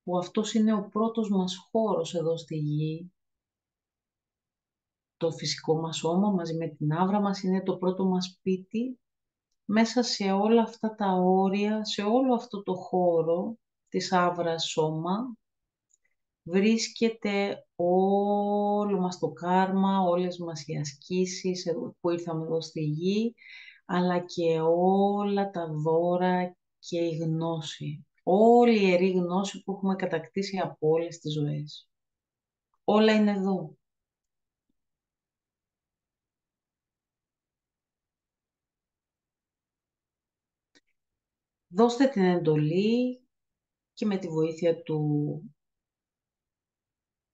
που αυτός είναι ο πρώτος μας χώρος εδώ στη γη, το φυσικό μας σώμα μαζί με την άβρα μας είναι το πρώτο μας σπίτι, μέσα σε όλα αυτά τα όρια, σε όλο αυτό το χώρο της άβρας σώμα, βρίσκεται όλο μας το κάρμα, όλες μας οι ασκήσεις που ήρθαμε εδώ στη γη, αλλά και όλα τα δώρα και η γνώση. Όλη η ιερή γνώση που έχουμε κατακτήσει από όλες τις ζωές. Όλα είναι εδώ. Δώστε την εντολή και με τη βοήθεια του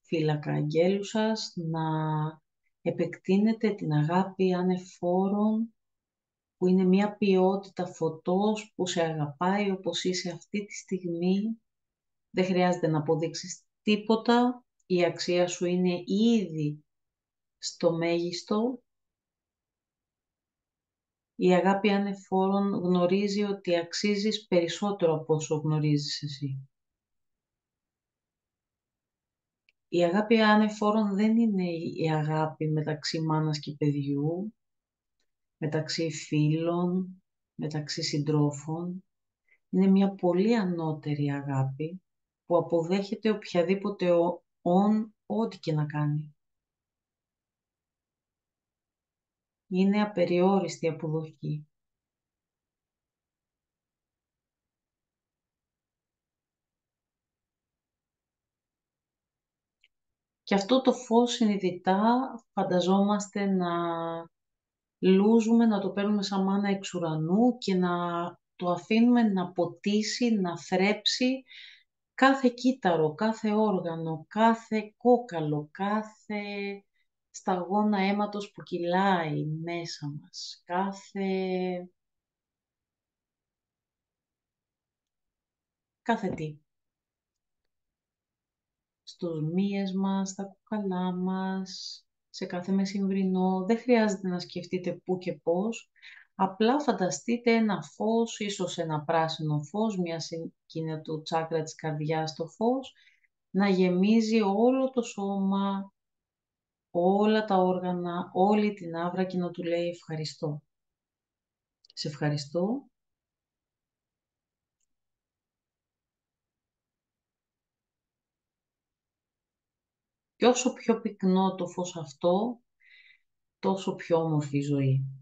φύλακα αγγέλου σας να επεκτείνετε την αγάπη ανεφόρων, που είναι μια ποιότητα φωτός που σε αγαπάει όπως είσαι αυτή τη στιγμή. Δεν χρειάζεται να αποδείξεις τίποτα, η αξία σου είναι ήδη στο μέγιστο. Η αγάπη ανεφόρων γνωρίζει ότι αξίζεις περισσότερο από όσο γνωρίζεις εσύ. Η αγάπη ανεφόρων δεν είναι η αγάπη μεταξύ μάνας και παιδιού, μεταξύ φίλων, μεταξύ συντρόφων. Είναι μια πολύ ανώτερη αγάπη που αποδέχεται οποιαδήποτε ό,τι και να κάνει. Είναι απεριόριστη αποδοχή. Και αυτό το φως συνειδητά φανταζόμαστε να λούζουμε, να το παίρνουμε σαν μάνα εξ ουρανού και να το αφήνουμε να ποτίσει, να θρέψει κάθε κύτταρο, κάθε όργανο, κάθε κόκαλο, κάθε σταγόνα αίματος που κυλάει μέσα μας, κάθε τι. Στους μύες μας, στα κόκαλά μας, σε κάθε μεσημβρινό. Δεν χρειάζεται να σκεφτείτε πού και πώς. Απλά φανταστείτε ένα φως, ίσως ένα πράσινο φως, μια εκείνη του τσάκρα της καρδιάς το φως, να γεμίζει όλο το σώμα, όλα τα όργανα, όλη την άβρα και να του λέει ευχαριστώ. Σε ευχαριστώ. Και όσο πιο πυκνό το φως αυτό, τόσο πιο όμορφη η ζωή.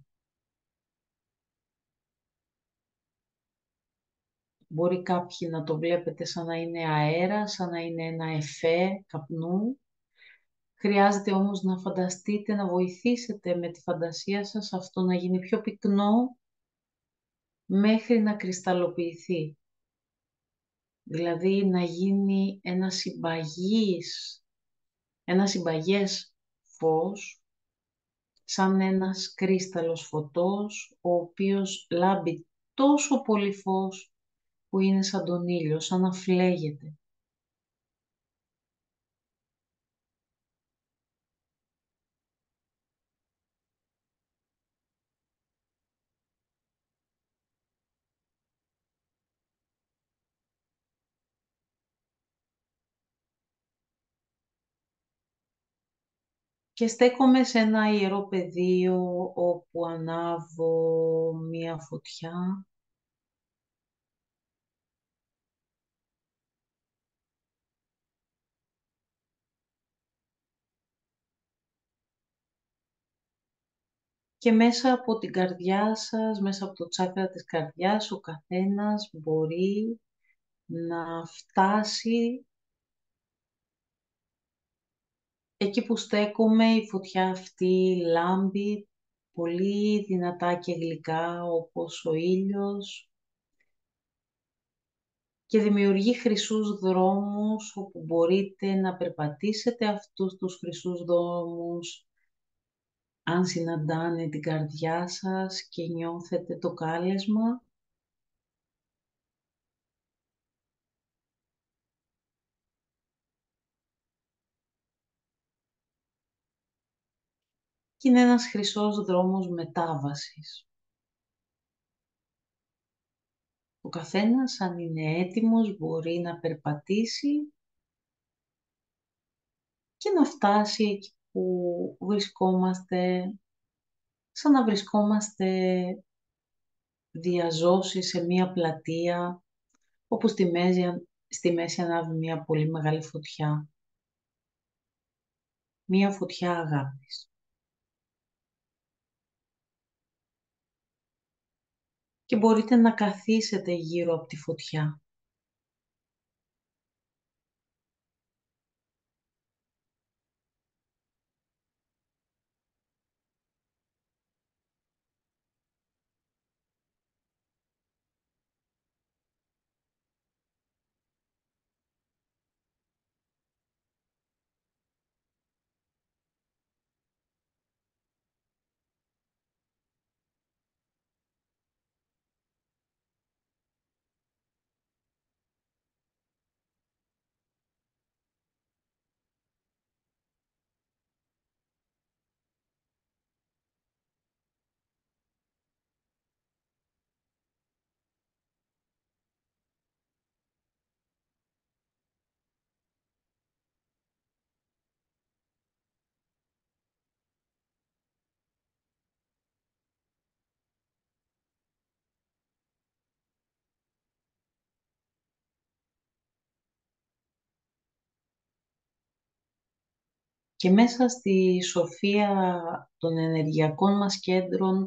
Μπορεί κάποιοι να το βλέπετε σαν να είναι αέρα, σαν να είναι ένα εφέ καπνού. Χρειάζεται όμως να φανταστείτε, να βοηθήσετε με τη φαντασία σας αυτό να γίνει πιο πυκνό μέχρι να κρυσταλλοποιηθεί. Δηλαδή να γίνει ένα συμπαγές φως, σαν ένας κρύσταλλος φωτός, ο οποίος λάμπει τόσο πολύ φως που είναι σαν τον ήλιο, σαν να φλέγεται. Και στέκομαι σε ένα ιερό πεδίο όπου ανάβω μία φωτιά και μέσα από την καρδιά σας, μέσα από το τσάκρα της καρδιάς, ο καθένας μπορεί να φτάσει εκεί που στέκομαι. Η φωτιά αυτή λάμπει πολύ δυνατά και γλυκά όπως ο ήλιος και δημιουργεί χρυσούς δρόμους όπου μπορείτε να περπατήσετε αυτούς τους χρυσούς δρόμους αν συναντάνε την καρδιά σας και νιώθετε το κάλεσμα. Και είναι ένας χρυσός δρόμος μετάβασης. Ο καθένας, αν είναι έτοιμος, μπορεί να περπατήσει και να φτάσει εκεί που βρισκόμαστε, σαν να βρισκόμαστε διαζώσει σε μία πλατεία, όπου στη μέση ανάβει μία πολύ μεγάλη φωτιά. Μία φωτιά αγάπης. Και μπορείτε να καθίσετε γύρω από τη φωτιά. Και μέσα στη σοφία των ενεργειακών μας κέντρων,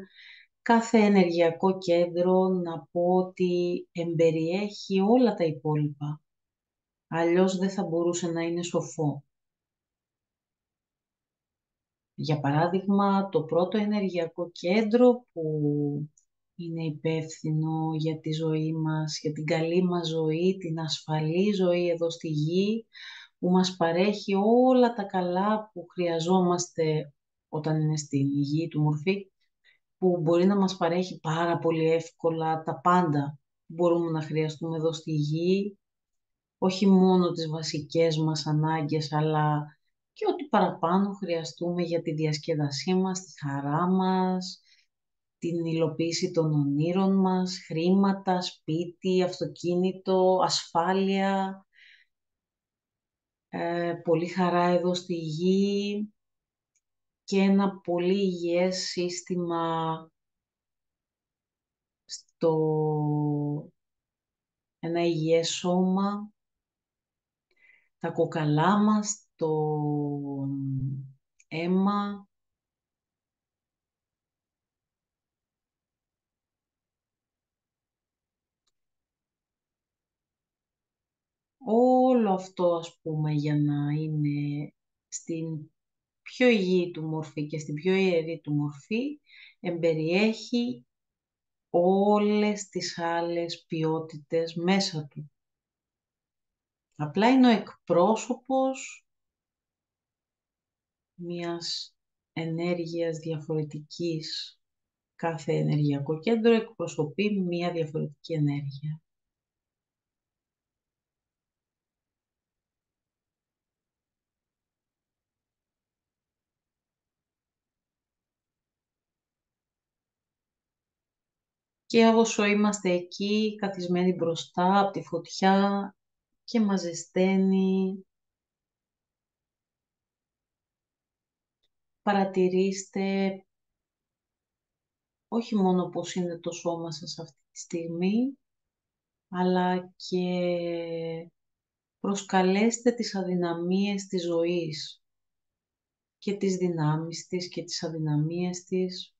κάθε ενεργειακό κέντρο να πω ότι εμπεριέχει όλα τα υπόλοιπα. Αλλιώς δεν θα μπορούσε να είναι σοφό. Για παράδειγμα, το πρώτο ενεργειακό κέντρο που είναι υπεύθυνο για τη ζωή μας, για την καλή μας ζωή, την ασφαλή ζωή εδώ στη γη, που μας παρέχει όλα τα καλά που χρειαζόμαστε όταν είναι στην υγιή του μορφή, που μπορεί να μας παρέχει πάρα πολύ εύκολα τα πάντα που μπορούμε να χρειαστούμε εδώ στη γη, όχι μόνο τις βασικές μας ανάγκες, αλλά και ό,τι παραπάνω χρειαστούμε για τη διασκέδασή μας, τη χαρά μας, την υλοποίηση των ονείρων μας, χρήματα, σπίτι, αυτοκίνητο, ασφάλεια, πολύ χαρά εδώ στη γη και ένα πολύ υγιές σύστημα στο ένα υγιές σώμα, τα κοκαλά μας, το αίμα, όλο αυτό ας πούμε για να είναι στην πιο υγιή του μορφή και στην πιο ιερή του μορφή εμπεριέχει όλες τις άλλες ποιότητες μέσα του. Απλά είναι ο εκπρόσωπος μιας ενέργειας διαφορετικής. Κάθε ενεργειακό κέντρο εκπροσωπεί μια διαφορετική ενέργεια. Και όσο είμαστε εκεί, καθισμένοι μπροστά από τη φωτιά και μας ζεσταίνει, παρατηρήστε όχι μόνο πώς είναι το σώμα σας αυτή τη στιγμή, αλλά και προσκαλέστε τις αδυναμίες της ζωής και τις δυνάμεις της και τις αδυναμίες της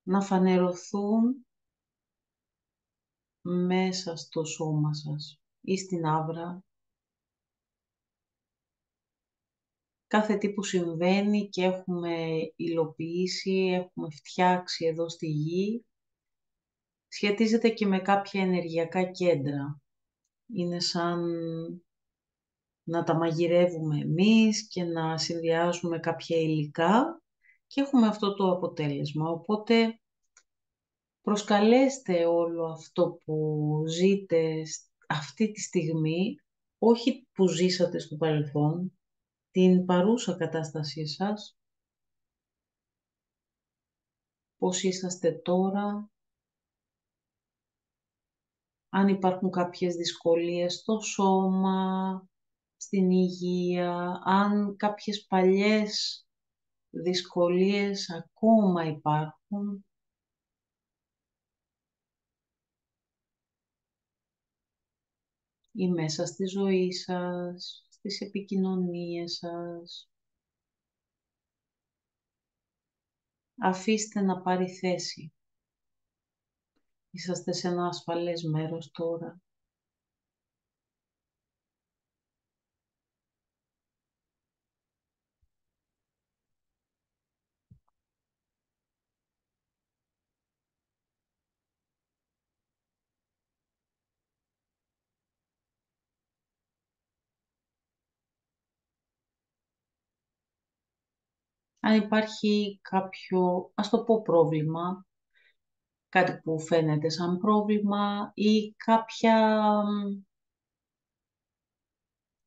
να φανερωθούν μέσα στο σώμα σας ή στην άβρα. Κάθε τι που συμβαίνει και έχουμε υλοποιήσει, έχουμε φτιάξει εδώ στη γη, σχετίζεται και με κάποια ενεργειακά κέντρα. Είναι σαν να τα μαγειρεύουμε εμείς και να συνδυάζουμε κάποια υλικά και έχουμε αυτό το αποτέλεσμα. Οπότε προσκαλέστε όλο αυτό που ζείτε αυτή τη στιγμή, όχι που ζήσατε στο παρελθόν, την παρούσα κατάστασή σας, πώς είσαστε τώρα, αν υπάρχουν κάποιες δυσκολίες στο σώμα, στην υγεία, αν κάποιες παλιές δυσκολίες ακόμα υπάρχουν ή μέσα στη ζωή σας, στις επικοινωνίες σας. Αφήστε να πάρει θέση. Είσαστε σε ένα ασφαλές μέρος τώρα. Αν υπάρχει κάποιο, ας το πω πρόβλημα, κάτι που φαίνεται σαν πρόβλημα ή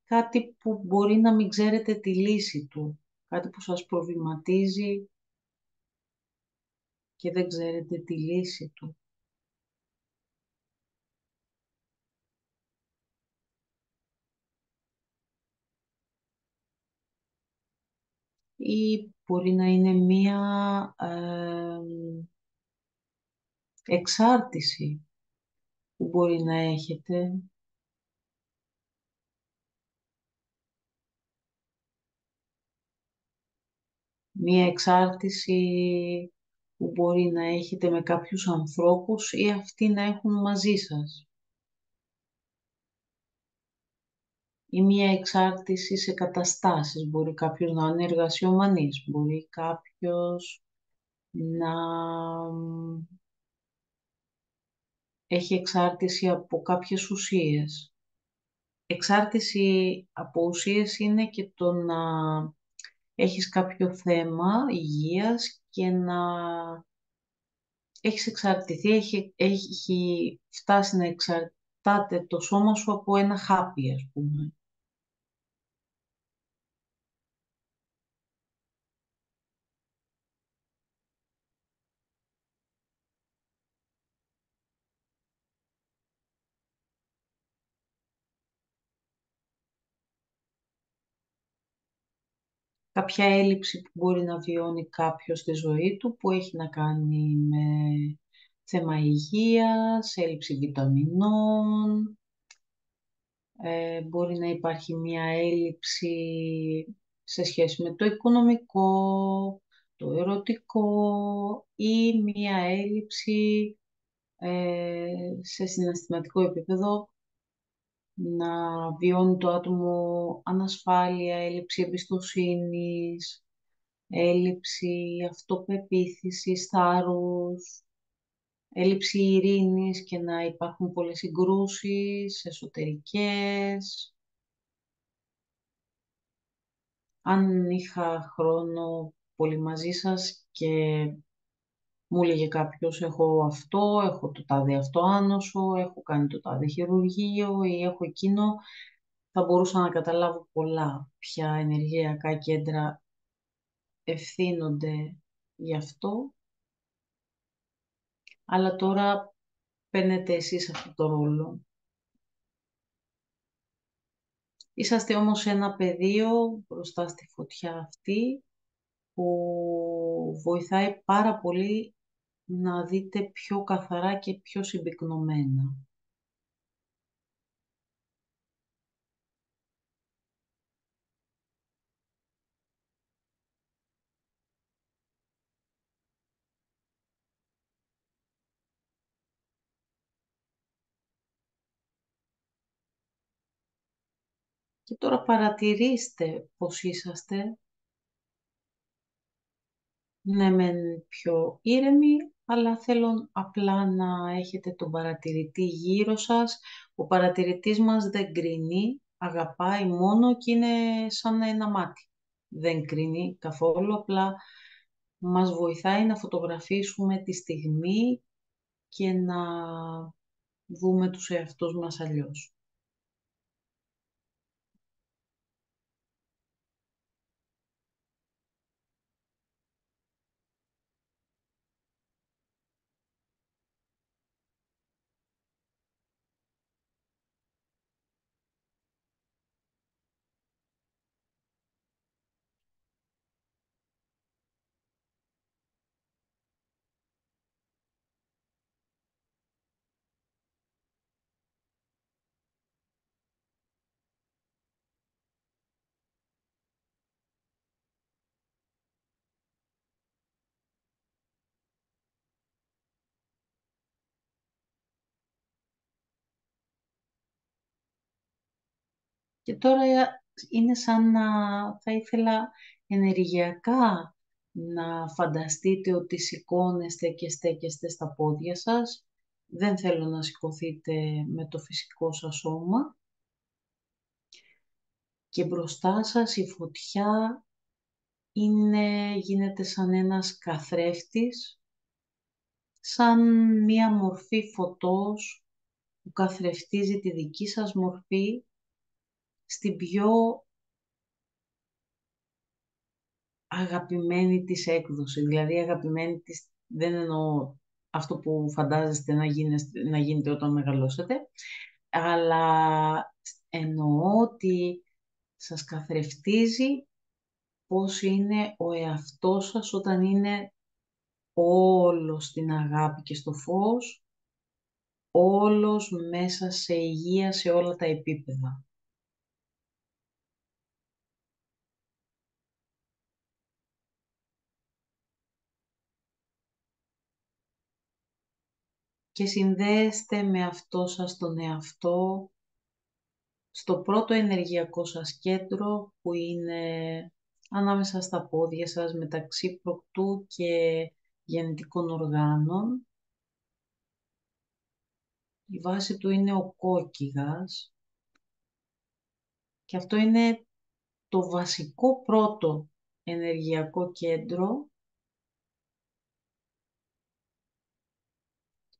κάτι που μπορεί να μην ξέρετε τη λύση του, κάτι που σας προβληματίζει και δεν ξέρετε τη λύση του. Ή μπορεί να είναι μία εξάρτηση που μπορεί να έχετε. Μία εξάρτηση που μπορεί να έχετε με κάποιους ανθρώπους ή αυτοί να έχουν μαζί σας. Ή μία εξάρτηση σε καταστάσεις. Μπορεί κάποιος να είναι εργασιομανής, μπορεί κάποιος να έχει εξάρτηση από κάποιες ουσίες. Εξάρτηση από ουσίες είναι και το να έχεις κάποιο θέμα υγείας και να έχεις εξαρτηθεί, έχει φτάσει να εξαρτάται το σώμα σου από ένα χάπι, ας πούμε. Κάποια έλλειψη που μπορεί να βιώνει κάποιος στη ζωή του, που έχει να κάνει με θέμα υγείας, έλλειψη βιταμινών, μπορεί να υπάρχει μια έλλειψη σε σχέση με το οικονομικό, το ερωτικό ή μια έλλειψη σε συναισθηματικό επίπεδο, να βιώνει το άτομο ανασφάλεια, έλλειψη εμπιστοσύνης, έλλειψη αυτοπεποίθησης, θάρρους, έλλειψη ειρήνης και να υπάρχουν πολλές συγκρούσεις εσωτερικές. Αν είχα χρόνο πολύ μαζί σας και μου έλεγε κάποιος έχω αυτό, έχω το τάδε αυτό άνοσο, έχω κάνει το τάδε χειρουργείο ή έχω εκείνο, θα μπορούσα να καταλάβω πολλά ποια ενεργειακά κέντρα ευθύνονται γι' αυτό, αλλά τώρα παίρνετε εσείς αυτό το ρόλο. Είσαστε όμως σε ένα πεδίο μπροστά στη φωτιά αυτή που βοηθάει πάρα πολύ να δείτε πιο καθαρά και πιο συμπυκνωμένα. Και τώρα παρατηρήστε πώς είσαστε, ναι μεν πιο ήρεμοι, αλλά θέλω απλά να έχετε τον παρατηρητή γύρω σας. Ο παρατηρητής μας δεν κρίνει, αγαπάει μόνο και είναι σαν ένα μάτι. Δεν κρίνει καθόλου, απλά μας βοηθάει να φωτογραφίσουμε τη στιγμή και να δούμε τους εαυτούς μας αλλιώς. Και τώρα είναι σαν να θα ήθελα ενεργειακά να φανταστείτε ότι σηκώνεστε και στέκεστε στα πόδια σας. Δεν θέλω να σηκωθείτε με το φυσικό σας σώμα. Και μπροστά σας η φωτιά γίνεται σαν ένας καθρέφτης, σαν μία μορφή φωτός που καθρεφτίζει τη δική σας μορφή στην πιο αγαπημένη της έκδοση. Δηλαδή αγαπημένη της, δεν εννοώ αυτό που φαντάζεστε να γίνετε όταν μεγαλώσετε, αλλά εννοώ ότι σας καθρεφτίζει πώς είναι ο εαυτός σας όταν είναι όλος στην αγάπη και στο φως, όλος μέσα σε υγεία σε όλα τα επίπεδα. Και συνδέεστε με αυτό σας τον εαυτό στο πρώτο ενεργειακό σας κέντρο που είναι ανάμεσα στα πόδια σας μεταξύ προκτού και γεννητικών οργάνων. Η βάση του είναι ο κόκκιγας και αυτό είναι το βασικό πρώτο ενεργειακό κέντρο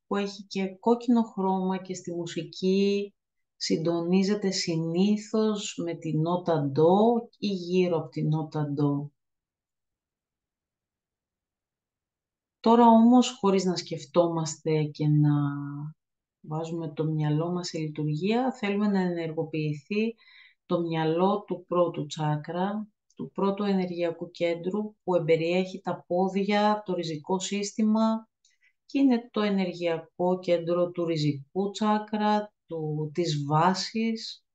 που έχει και κόκκινο χρώμα και στη μουσική συντονίζεται συνήθως με τη νότα ντο ή γύρω από τη νότα ντο. Τώρα όμως, χωρίς να σκεφτόμαστε και να βάζουμε το μυαλό μας σε λειτουργία, θέλουμε να ενεργοποιηθεί το μυαλό του πρώτου τσάκρα, του πρώτου ενεργειακού κέντρου που εμπεριέχει τα πόδια, το ριζικό σύστημα και είναι το ενεργειακό κέντρο του ριζικού τσάκρα, της βάσης.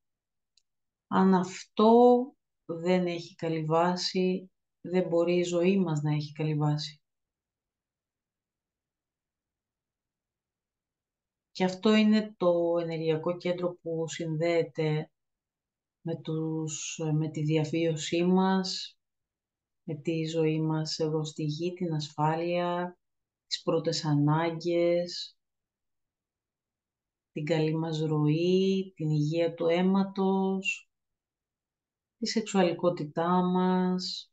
Αν αυτό δεν έχει καλή βάση, δεν μπορεί η ζωή μας να έχει καλή βάση. Και αυτό είναι το ενεργειακό κέντρο που συνδέεται με τη διαβίωσή μας, με τη ζωή μας εδώ στη γη, την ασφάλεια, τις πρώτες ανάγκες, την καλή μας ροή, την υγεία του αίματος, τη σεξουαλικότητά μας,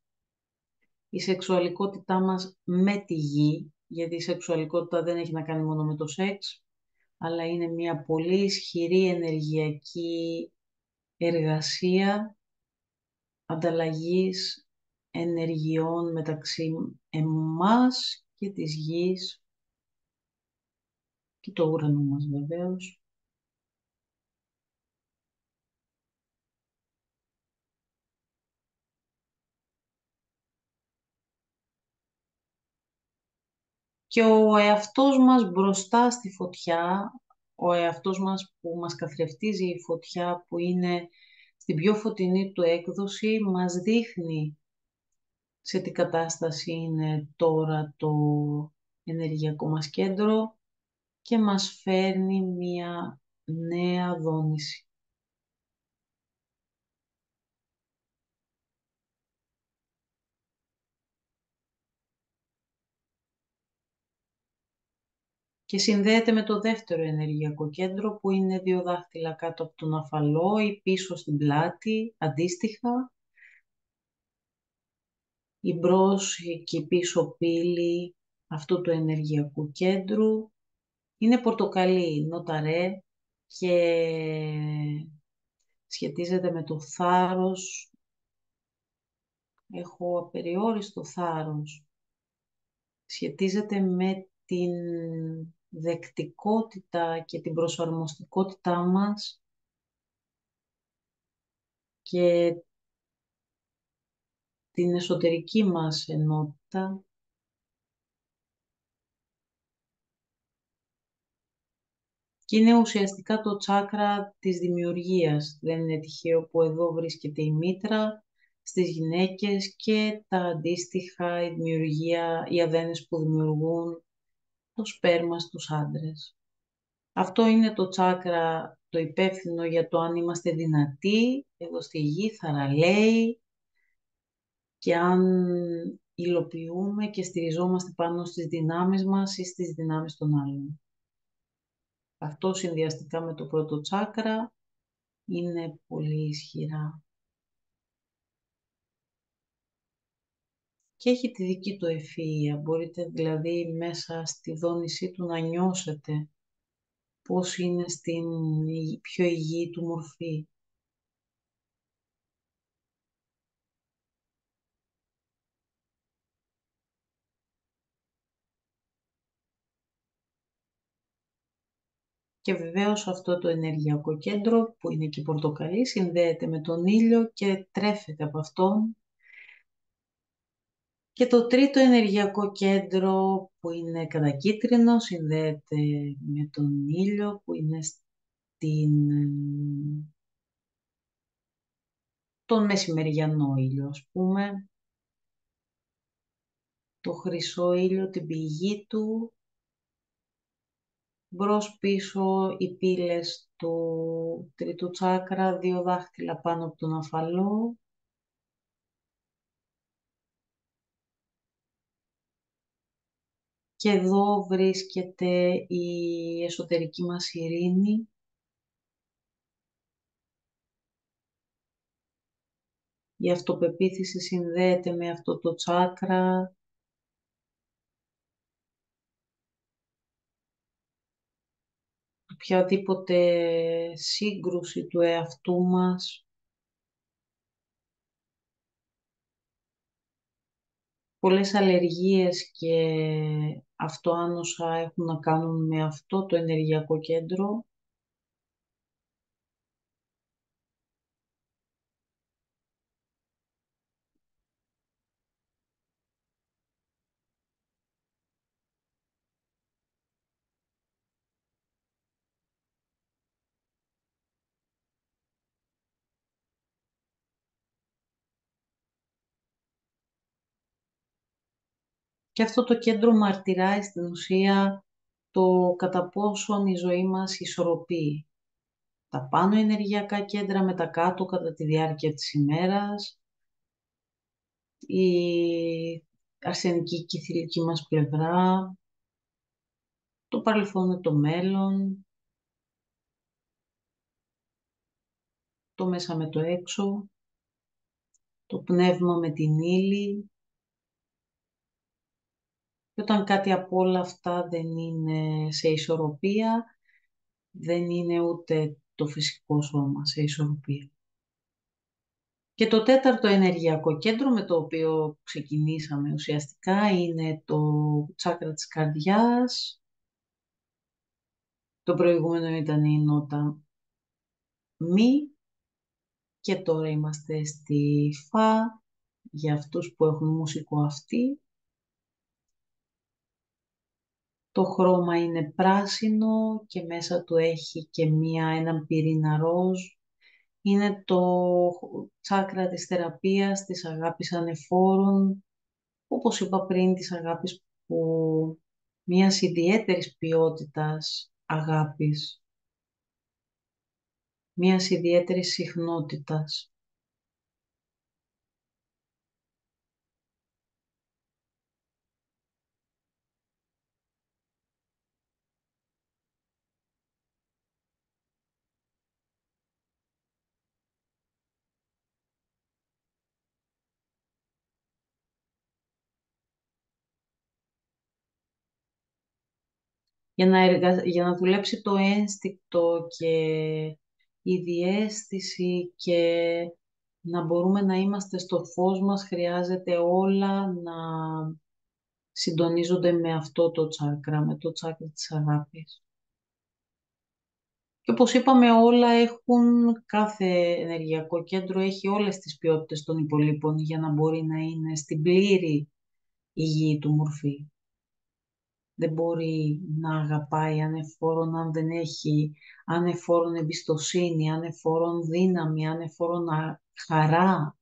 η σεξουαλικότητά μας με τη γη, γιατί η σεξουαλικότητα δεν έχει να κάνει μόνο με το σεξ, αλλά είναι μια πολύ ισχυρή ενεργειακή εργασία ανταλλαγής ενεργειών μεταξύ εμάς και της γης και το ουρανού μας βεβαίως. Και ο εαυτός μας μπροστά στη φωτιά, ο εαυτός μας που μας καθρεφτίζει η φωτιά που είναι στην πιο φωτεινή του έκδοση, μας δείχνει σε τι κατάσταση είναι τώρα το ενεργειακό μας κέντρο και μας φέρνει μία νέα δόνηση. Και συνδέεται με το δεύτερο ενεργειακό κέντρο που είναι 2 δάχτυλα κάτω από τον αφαλό ή πίσω στην πλάτη, αντίστοιχα. Η μπρος και η πίσω πύλη αυτού του ενεργειακού κέντρου είναι πορτοκαλί, νοταρέ και σχετίζεται με το θάρρος. Έχω απεριόριστο θάρρος. Σχετίζεται με την δεκτικότητα και την προσαρμοστικότητά μας και την εσωτερική μας ενότητα και είναι ουσιαστικά το τσάκρα της δημιουργίας. Δεν είναι τυχαίο που εδώ βρίσκεται η μήτρα στις γυναίκες και τα αντίστοιχα, η δημιουργία, οι αδένες που δημιουργούν το σπέρμα στους άντρες. Αυτό είναι το τσάκρα το υπεύθυνο για το αν είμαστε δυνατοί εδώ στη γη, θαραλέοι, και αν υλοποιούμε και στηριζόμαστε πάνω στις δυνάμεις μας ή στις δυνάμεις των άλλων. Αυτό συνδυαστικά με το πρώτο τσάκρα είναι πολύ ισχυρά. Και έχει τη δική του ευφυΐα. Μπορείτε δηλαδή μέσα στη δόνησή του να νιώσετε πώς είναι στην πιο υγιή του μορφή. Και βεβαίως αυτό το ενεργειακό κέντρο που είναι και πορτοκαλί συνδέεται με τον ήλιο και τρέφεται από αυτόν. Και το τρίτο ενεργειακό κέντρο που είναι κατακίτρινο συνδέεται με τον ήλιο που είναι τον μεσημεριανό ήλιο, ας πούμε. Το χρυσό ήλιο, την πηγή του. Μπρος πίσω οι πύλες του τρίτου τσάκρα, 2 δάχτυλα πάνω από τον αφαλό. Και εδώ βρίσκεται η εσωτερική μας ειρήνη, η αυτοπεποίθηση συνδέεται με αυτό το τσάκρα, οποιαδήποτε σύγκρουση του εαυτού μας, πολλές αλλεργίες και αυτοάνωσα έχουν να κάνουν με αυτό το ενεργειακό κέντρο. Και αυτό το κέντρο μαρτυράει στην ουσία το κατά πόσον η ζωή μας ισορροπεί. Τα πάνω ενεργειακά κέντρα με τα κάτω κατά τη διάρκεια της ημέρας, η αρσενική και η θηλυκή μας πλευρά, το παρελθόν με το μέλλον, το μέσα με το έξω, το πνεύμα με την ύλη. Και όταν κάτι από όλα αυτά δεν είναι σε ισορροπία, δεν είναι ούτε το φυσικό σώμα σε ισορροπία. Και το τέταρτο ενεργειακό κέντρο με το οποίο ξεκινήσαμε ουσιαστικά είναι το τσάκρα της καρδιάς. Το προηγούμενο ήταν η νότα μη και τώρα είμαστε στη φα για αυτούς που έχουν μουσικό αυτί. Το χρώμα είναι πράσινο και μέσα του έχει και έναν πυρήνα ροζ. Είναι το τσάκρα της θεραπείας, της αγάπης ανεφόρων, όπως είπα πριν, της αγάπης που μιας ιδιαίτερης ποιότητας αγάπης, μιας ιδιαίτερης συχνότητας. Για να δουλέψει το ένστικτο και η διαίσθηση και να μπορούμε να είμαστε στο φως μας, χρειάζεται όλα να συντονίζονται με αυτό το τσάκρα, με το τσάκρα της αγάπης. Και όπως είπαμε, όλα έχουν, κάθε ενεργειακό κέντρο έχει όλες τις ποιότητες των υπολείπων για να μπορεί να είναι στην πλήρη υγιή του μορφή. Δεν μπορεί να αγαπάει ανεφόρον αν δεν έχει ανεφόρον εμπιστοσύνη, ανεφόρον δύναμη, ανεφόρον χαρά,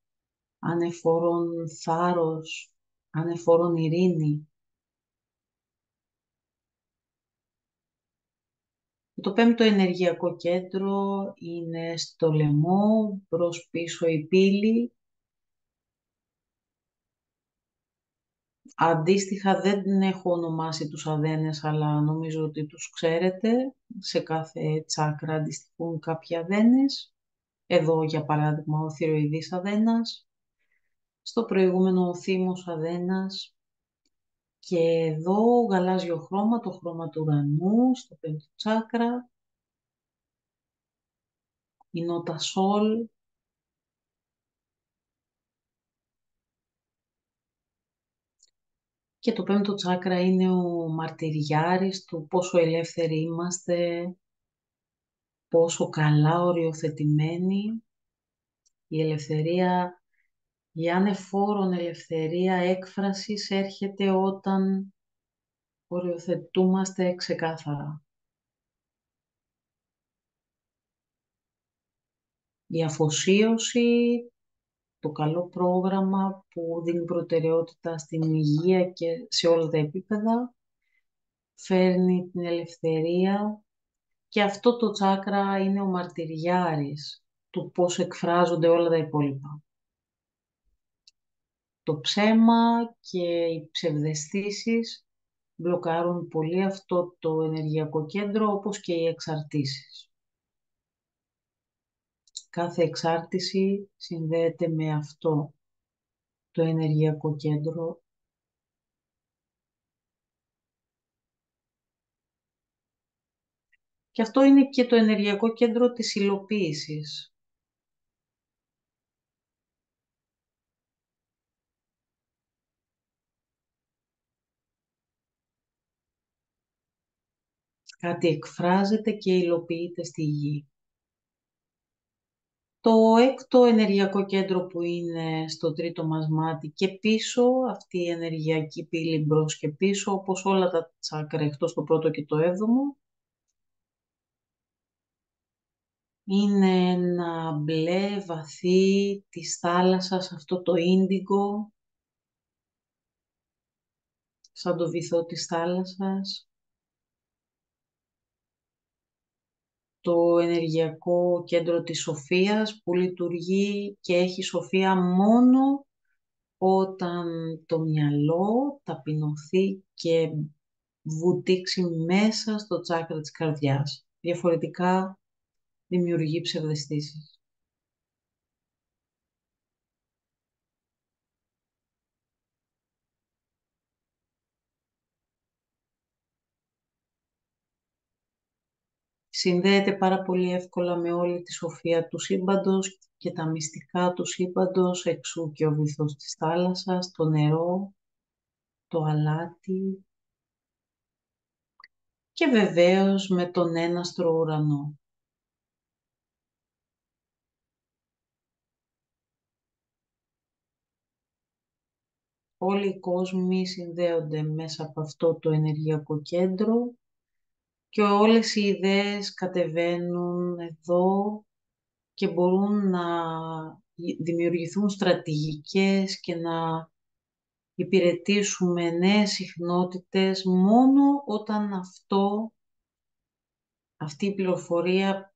ανεφόρον θάρρος, ανεφόρον ειρήνη. Το πέμπτο ενεργειακό κέντρο είναι στο λαιμό, μπρος πίσω η πύλη. Αντίστοιχα δεν έχω ονομάσει τους αδένες, αλλά νομίζω ότι τους ξέρετε. Σε κάθε τσάκρα αντιστοιχούν κάποιοι αδένες. Εδώ, για παράδειγμα, ο θηροειδής αδένας. Στο προηγούμενο ο θύμος αδένας. Και εδώ γαλάζιο χρώμα, το χρώμα του ουρανού, στο πέμπτο τσάκρα. Η νότα σολ. Και το πέμπτο τσάκρα είναι ο μαρτυριάρης του πόσο ελεύθεροι είμαστε, πόσο καλά οριοθετημένοι. Η ελευθερία, η ανεφόρον ελευθερία έκφρασης έρχεται όταν οριοθετούμαστε ξεκάθαρα. Η αφοσίωση, το καλό πρόγραμμα που δίνει προτεραιότητα στην υγεία και σε όλα τα επίπεδα, φέρνει την ελευθερία και αυτό το τσάκρα είναι ο μαρτυριάρης του πώς εκφράζονται όλα τα υπόλοιπα. Το ψέμα και οι ψευδαισθήσεις μπλοκάρουν πολύ αυτό το ενεργειακό κέντρο, όπως και οι εξαρτήσεις. Κάθε εξάρτηση συνδέεται με αυτό το ενεργειακό κέντρο. Και αυτό είναι και το ενεργειακό κέντρο της υλοποίησης. Κάτι εκφράζεται και υλοποιείται στη γη. Το έκτο ενεργειακό κέντρο που είναι στο τρίτο μας μάτι και πίσω, αυτή η ενεργειακή πύλη μπρος και πίσω, όπως όλα τα τσάκρα εκτός το πρώτο και το έβδομο, είναι ένα μπλε βαθύ της θάλασσας, αυτό το ίντιγκο, σαν το βυθό της θάλασσας. Το ενεργειακό κέντρο της σοφίας που λειτουργεί και έχει σοφία μόνο όταν το μυαλό ταπεινωθεί και βουτήξει μέσα στο τσάκρα της καρδιάς. Διαφορετικά δημιουργεί ψευδαισθήσεις. Συνδέεται πάρα πολύ εύκολα με όλη τη σοφία του σύμπαντος και τα μυστικά του σύμπαντος, εξού και ο βυθός της θάλασσας, το νερό, το αλάτι και βεβαίως με τον έναστρο ουρανό. Όλοι οι κόσμοι συνδέονται μέσα από αυτό το ενεργειακό κέντρο και όλες οι ιδέες κατεβαίνουν εδώ και μπορούν να δημιουργηθούν στρατηγικές και να υπηρετήσουμε νέες συχνότητες μόνο όταν αυτή η πληροφορία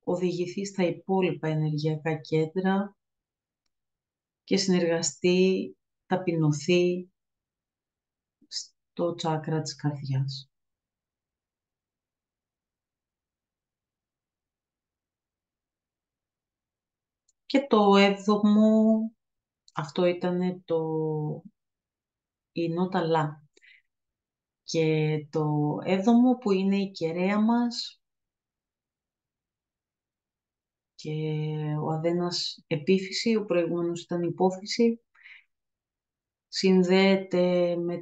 οδηγηθεί στα υπόλοιπα ενεργειακά κέντρα και συνεργαστεί, ταπεινωθεί στο τσάκρα της καρδιάς. Και το έβδομο, αυτό ήταν η νότα λα. Και το έβδομο που είναι η κεραία μας και ο αδένας επίφυση, ο προηγούμενος ήταν υπόφυση, συνδέεται με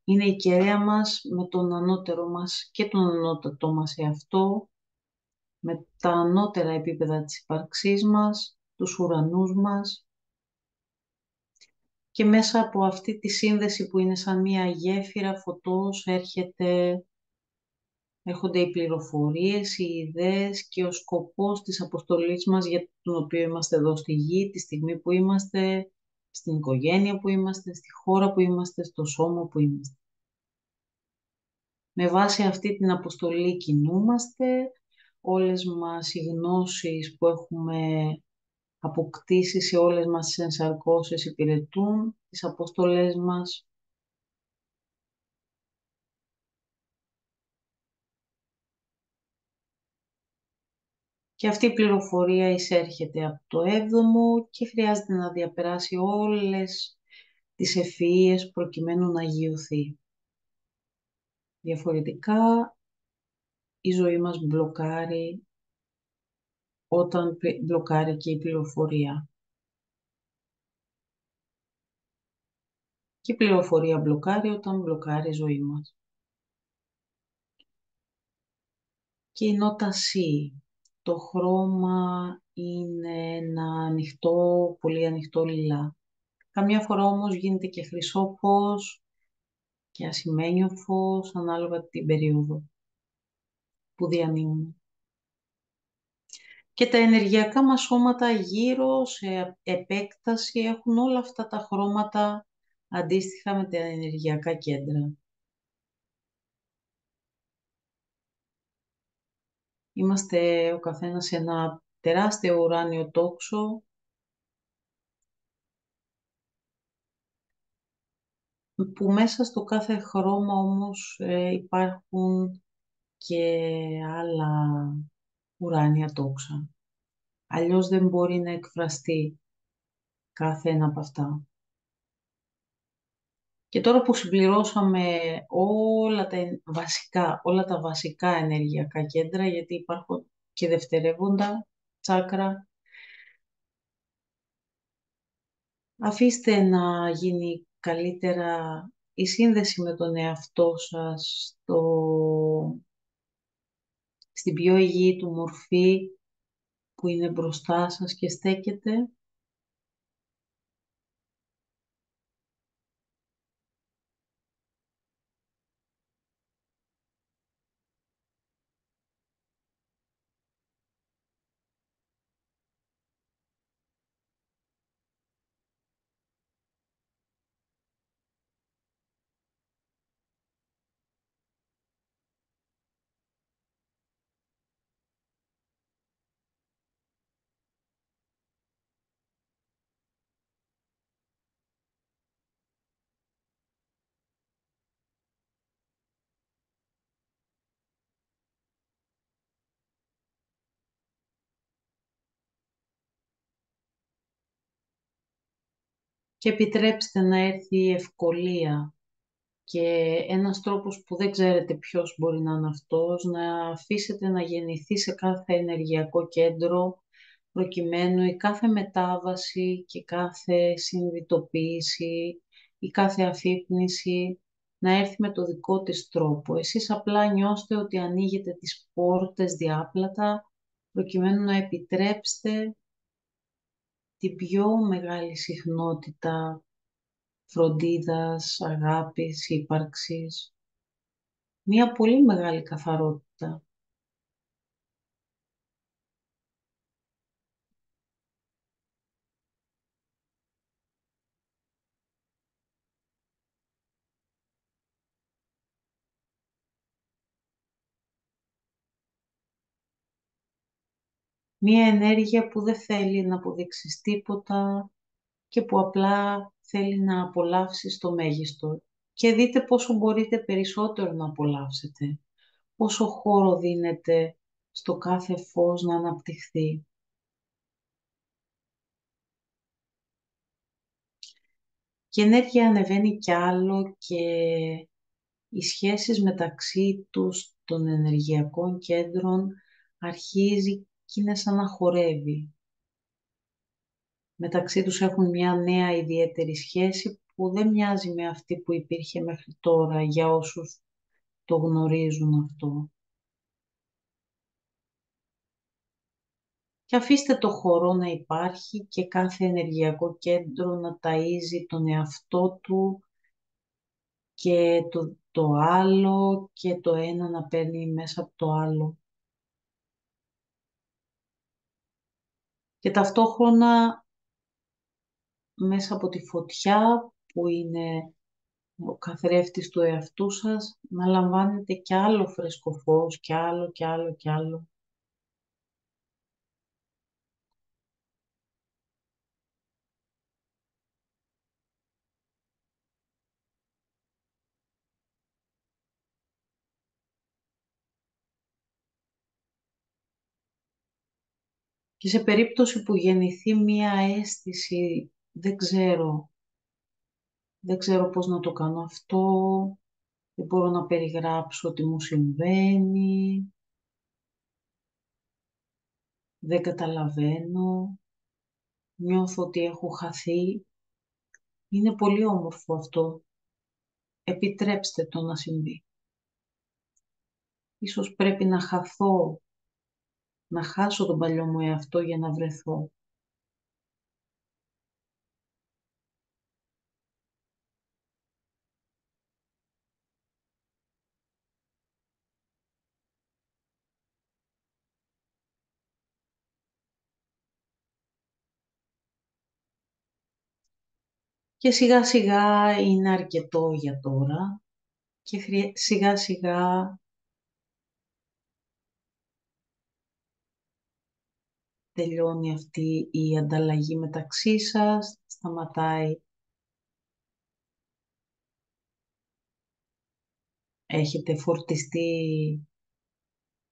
είναι η κεραία μας με τον ανώτερο μας και τον ανώτατο μας εαυτό, με τα ανώτερα επίπεδα της ύπαρξής μας, τους ουρανούς μας και μέσα από αυτή τη σύνδεση που είναι σαν μία γέφυρα φωτός έρχονται οι πληροφορίες, οι ιδέες και ο σκοπός της αποστολής μας για τον οποίο είμαστε εδώ στη γη, τη στιγμή που είμαστε, στην οικογένεια που είμαστε, στη χώρα που είμαστε, στο σώμα που είμαστε. Με βάση αυτή την αποστολή κινούμαστε, όλες μας οι γνώσεις που έχουμε αποκτήσει σε όλες μας τις ενσαρκώσεις υπηρετούν τις αποστολές μας. Και αυτή η πληροφορία εισέρχεται από το έβδομο και χρειάζεται να διαπεράσει όλες τις ευφυΐες προκειμένου να αγιωθεί. Διαφορετικά η ζωή μας μπλοκάρει όταν μπλοκάρει και η πληροφορία. Και η πληροφορία μπλοκάρει όταν μπλοκάρει η ζωή μας. Και η νότα C. Το χρώμα είναι ένα ανοιχτό, πολύ ανοιχτό λιλά. Καμιά φορά όμως γίνεται και χρυσό φως και ασημένιο φως ανάλογα την περίοδο που διανύουμε. Και τα ενεργειακά μας σώματα γύρω σε επέκταση έχουν όλα αυτά τα χρώματα αντίστοιχα με τα ενεργειακά κέντρα. Είμαστε ο καθένας σε ένα τεράστιο ουράνιο τόξο που μέσα στο κάθε χρώμα όμως υπάρχουν και άλλα ουράνια τόξα. Αλλιώς δεν μπορεί να εκφραστεί κάθε ένα από αυτά. Και τώρα που συμπληρώσαμε όλα τα βασικά ενεργειακά κέντρα, γιατί υπάρχουν και δευτερεύοντα τσάκρα, αφήστε να γίνει καλύτερα η σύνδεση με τον εαυτό σας στην πιο υγιή του μορφή που είναι μπροστά σας και στέκεται. Και επιτρέψτε να έρθει η ευκολία και ένας τρόπος που δεν ξέρετε ποιος μπορεί να είναι αυτός, να αφήσετε να γεννηθεί σε κάθε ενεργειακό κέντρο, προκειμένου η κάθε μετάβαση και κάθε συνειδητοποίηση ή κάθε αφύπνιση να έρθει με το δικό της τρόπο. Εσείς απλά νιώστε ότι ανοίγετε τις πόρτες διάπλατα, προκειμένου να επιτρέψετε την πιο μεγάλη συχνότητα φροντίδας, αγάπης, ύπαρξης. Μία πολύ μεγάλη καθαρότητα. Μία ενέργεια που δεν θέλει να αποδείξεις τίποτα και που απλά θέλει να απολαύσεις το μέγιστο. Και δείτε πόσο μπορείτε περισσότερο να απολαύσετε. Πόσο χώρο δίνετε στο κάθε φως να αναπτυχθεί. Και η ενέργεια ανεβαίνει κι άλλο και οι σχέσεις μεταξύ τους των ενεργειακών κέντρων αρχίζει και είναι σαν να χορεύει. Μεταξύ τους έχουν μια νέα ιδιαίτερη σχέση που δεν μοιάζει με αυτή που υπήρχε μέχρι τώρα για όσους το γνωρίζουν αυτό. Και αφήστε το χορό να υπάρχει και κάθε ενεργειακό κέντρο να ταΐζει τον εαυτό του και το άλλο και το ένα να παίρνει μέσα από το άλλο. Και ταυτόχρονα μέσα από τη φωτιά που είναι ο καθρέφτης του εαυτού σας, να λαμβάνετε κι άλλο φρέσκο φως, κι άλλο, κι άλλο, κι άλλο. Και σε περίπτωση που γεννηθεί μία αίσθηση, δεν ξέρω πώς να το κάνω αυτό, δεν μπορώ να περιγράψω τι μου συμβαίνει, δεν καταλαβαίνω, νιώθω ότι έχω χαθεί. Είναι πολύ όμορφο αυτό. Επιτρέψτε το να συμβεί. Ίσως πρέπει να χαθώ, να χάσω τον παλιό μου εαυτό για να βρεθώ. Και σιγά σιγά είναι αρκετό για τώρα και σιγά σιγά τελειώνει αυτή η ανταλλαγή μεταξύ σας, σταματάει Έχετε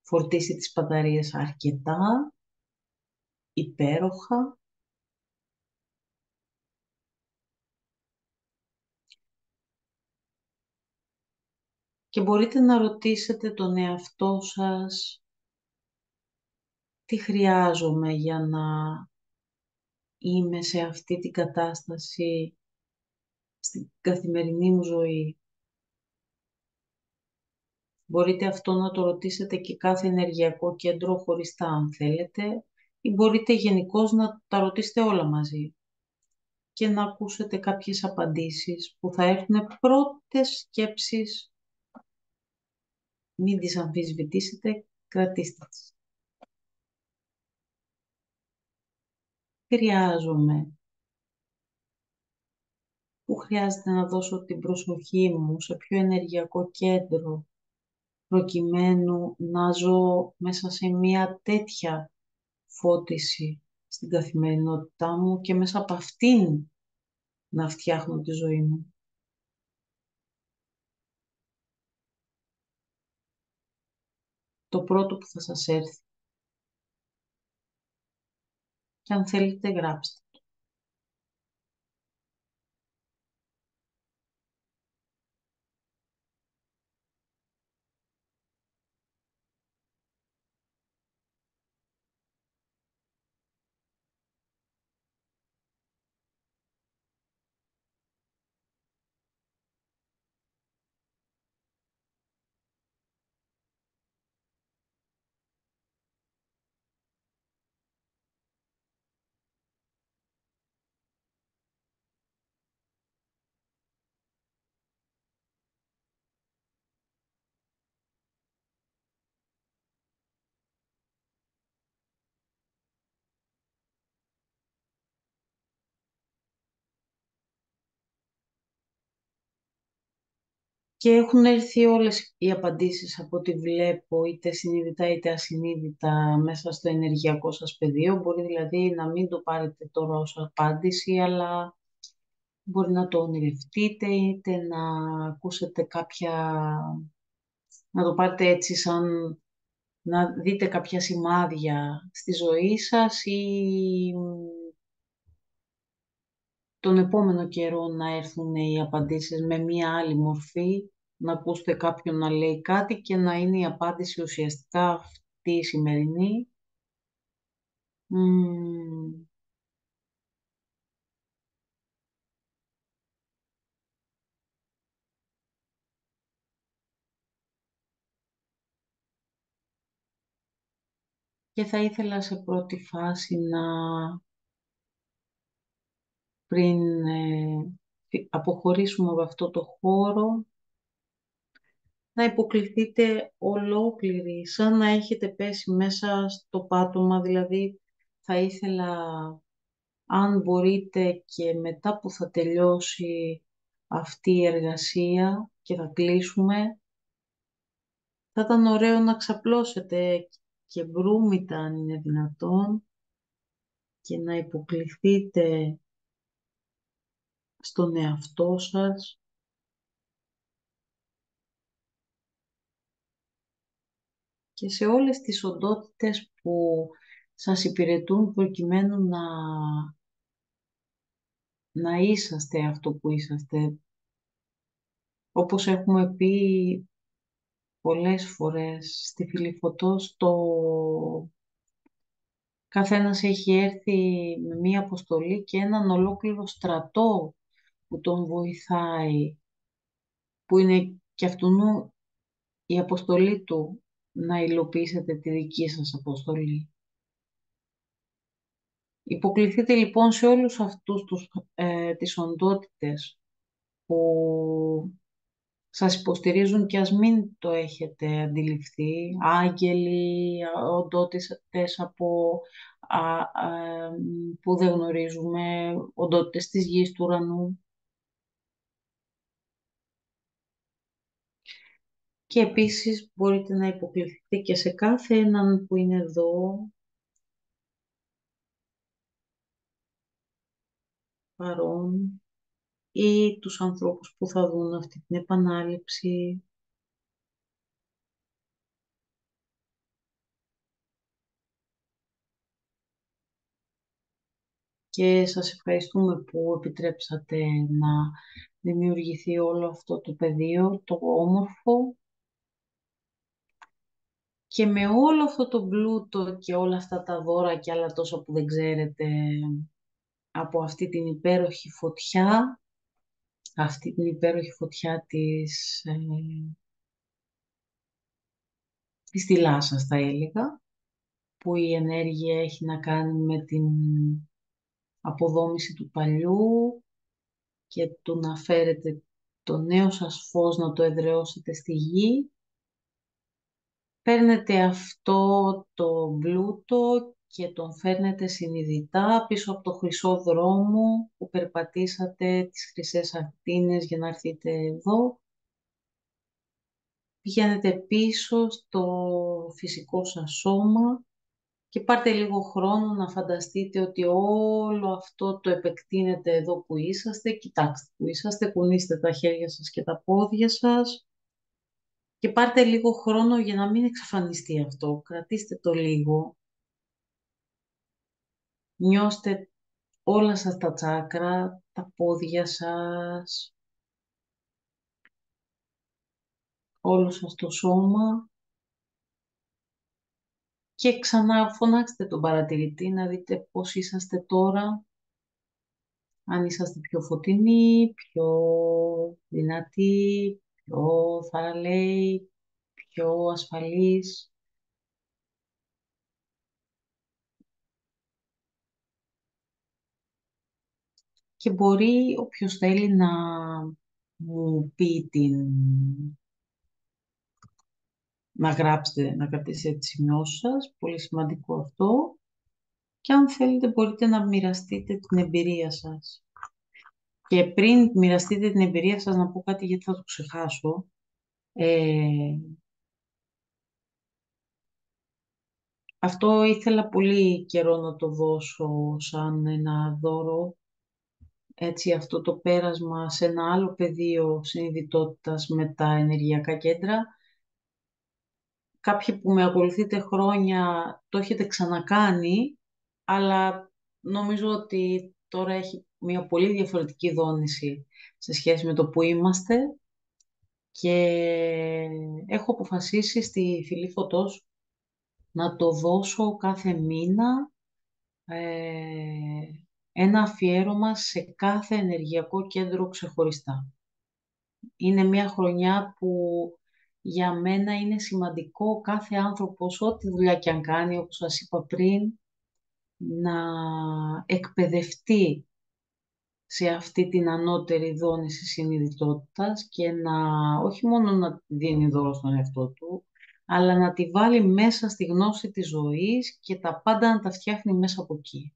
φορτίσει τις μπαταρίες αρκετά, υπέροχα. Και μπορείτε να ρωτήσετε τον εαυτό σας τι χρειάζομαι για να είμαι σε αυτή την κατάσταση στην καθημερινή μου ζωή. Μπορείτε αυτό να το ρωτήσετε και κάθε ενεργειακό κέντρο χωριστά αν θέλετε ή μπορείτε γενικώς να τα ρωτήσετε όλα μαζί και να ακούσετε κάποιες απαντήσεις που θα έρθουν πρώτες σκέψεις. Μην τις αμφισβητήσετε, κρατήστε τις. Χρειάζομαι. Πού χρειάζεται να δώσω την προσοχή μου, σε ποιο ενεργειακό κέντρο, προκειμένου να ζω μέσα σε μια τέτοια φώτιση στην καθημερινότητά μου και μέσα από αυτήν να φτιάχνω τη ζωή μου. Το πρώτο που θα σας έρθει. Και αν θέλετε γράψτε. Και έχουν έρθει όλες οι απαντήσεις από ό,τι βλέπω, είτε συνείδητα είτε ασυνείδητα, μέσα στο ενεργειακό σας πεδίο. Μπορεί δηλαδή να μην το πάρετε τώρα ως απάντηση, αλλά μπορεί να το ονειρευτείτε, είτε να ακούσετε να το πάρετε έτσι σαν να δείτε κάποια σημάδια στη ζωή σας ή τον επόμενο καιρό να έρθουν οι απαντήσεις με μία άλλη μορφή, να ακούσετε κάποιον να λέει κάτι και να είναι η απάντηση ουσιαστικά αυτή η σημερινή. Μμμ. Και θα ήθελα σε πρώτη φάση πριν αποχωρήσουμε από αυτό το χώρο, να υποκληθείτε ολόκληροι, σαν να έχετε πέσει μέσα στο πάτωμα, δηλαδή θα ήθελα, αν μπορείτε και μετά που θα τελειώσει αυτή η εργασία και θα κλείσουμε, θα ήταν ωραίο να ξαπλώσετε και μπρούμητα αν είναι δυνατόν και να υποκληθείτε στον εαυτό σας και σε όλες τις οντότητες που σας υπηρετούν προκειμένου να είσαστε αυτό που είσαστε. Όπως έχουμε πει πολλές φορές στη Φιλιφωτός, καθένας έχει έρθει με μία αποστολή και έναν ολόκληρο στρατό που τον βοηθάει, που είναι και αυτού η αποστολή του να υλοποιήσετε τη δική σας αποστολή. Υποκληθείτε λοιπόν σε όλους αυτούς τις οντότητες που σας υποστηρίζουν και ας μην το έχετε αντιληφθεί. Άγγελοι, οντότητες που δεν γνωρίζουμε, οντότητες της γης, του ουρανού. Και επίσης μπορείτε να υποκληθείτε και σε κάθε έναν που είναι εδώ, παρόν, ή τους ανθρώπους που θα δουν αυτή την επανάληψη. και σας ευχαριστούμε που επιτρέψατε να δημιουργηθεί όλο αυτό το πεδίο, το όμορφο, και με όλο αυτό το πλούτο και όλα αυτά τα δώρα και άλλα τόσα που δεν ξέρετε από αυτή την υπέροχη φωτιά της θηλάσσας θα έλεγα, που η ενέργεια έχει να κάνει με την αποδόμηση του παλιού και του να φέρετε το νέο σας φως να το εδραιώσετε στη γη. Παίρνετε αυτό το πλούτο και τον φέρνετε συνειδητά πίσω από το χρυσό δρόμο που περπατήσατε, τις χρυσές ακτίνες για να έρθετε εδώ. Πηγαίνετε πίσω στο φυσικό σας σώμα και πάρτε λίγο χρόνο να φανταστείτε ότι όλο αυτό το επεκτείνετε εδώ που είσαστε. Κοιτάξτε που είσαστε, κουνήστε τα χέρια σας και τα πόδια σας και πάρτε λίγο χρόνο για να μην εξαφανιστεί αυτό. Κρατήστε το λίγο. Νιώστε όλα σας τα τσάκρα, τα πόδια σας, όλο σας το σώμα και ξανά φωνάξτε τον παρατηρητή να δείτε πώς είσαστε τώρα. Αν είσαστε πιο φωτεινοί, πιο δυνατοί, πιο θαραλέοι, πιο ασφαλείς. Και μπορεί όποιος θέλει να μου πει να γράψετε, να κρατήσετε τις σημειώσεις σας, πολύ σημαντικό αυτό. Και αν θέλετε μπορείτε να μοιραστείτε την εμπειρία σας. Και πριν μοιραστείτε την εμπειρία σας να πω κάτι γιατί θα το ξεχάσω. Αυτό ήθελα πολύ καιρό να το δώσω σαν ένα δώρο, έτσι αυτό το πέρασμα σε ένα άλλο πεδίο συνειδητότητας με τα ενεργειακά κέντρα. Κάποιοι που με ακολουθείτε χρόνια το έχετε ξανακάνει, αλλά νομίζω ότι τώρα έχει μια πολύ διαφορετική δόνηση σε σχέση με το που είμαστε και έχω αποφασίσει στη Φυλή Φωτός να το δώσω κάθε μήνα ένα αφιέρωμα σε κάθε ενεργειακό κέντρο ξεχωριστά. Είναι μια χρονιά που για μένα είναι σημαντικό κάθε άνθρωπος, ό,τι δουλειά και αν κάνει, όπως σας είπα πριν, να εκπαιδευτεί σε αυτή την ανώτερη δόνηση συνειδητότητας και να όχι μόνο να τη δίνει δώρο στον εαυτό του, αλλά να τη βάλει μέσα στη γνώση της ζωής και τα πάντα να τα φτιάχνει μέσα από εκεί.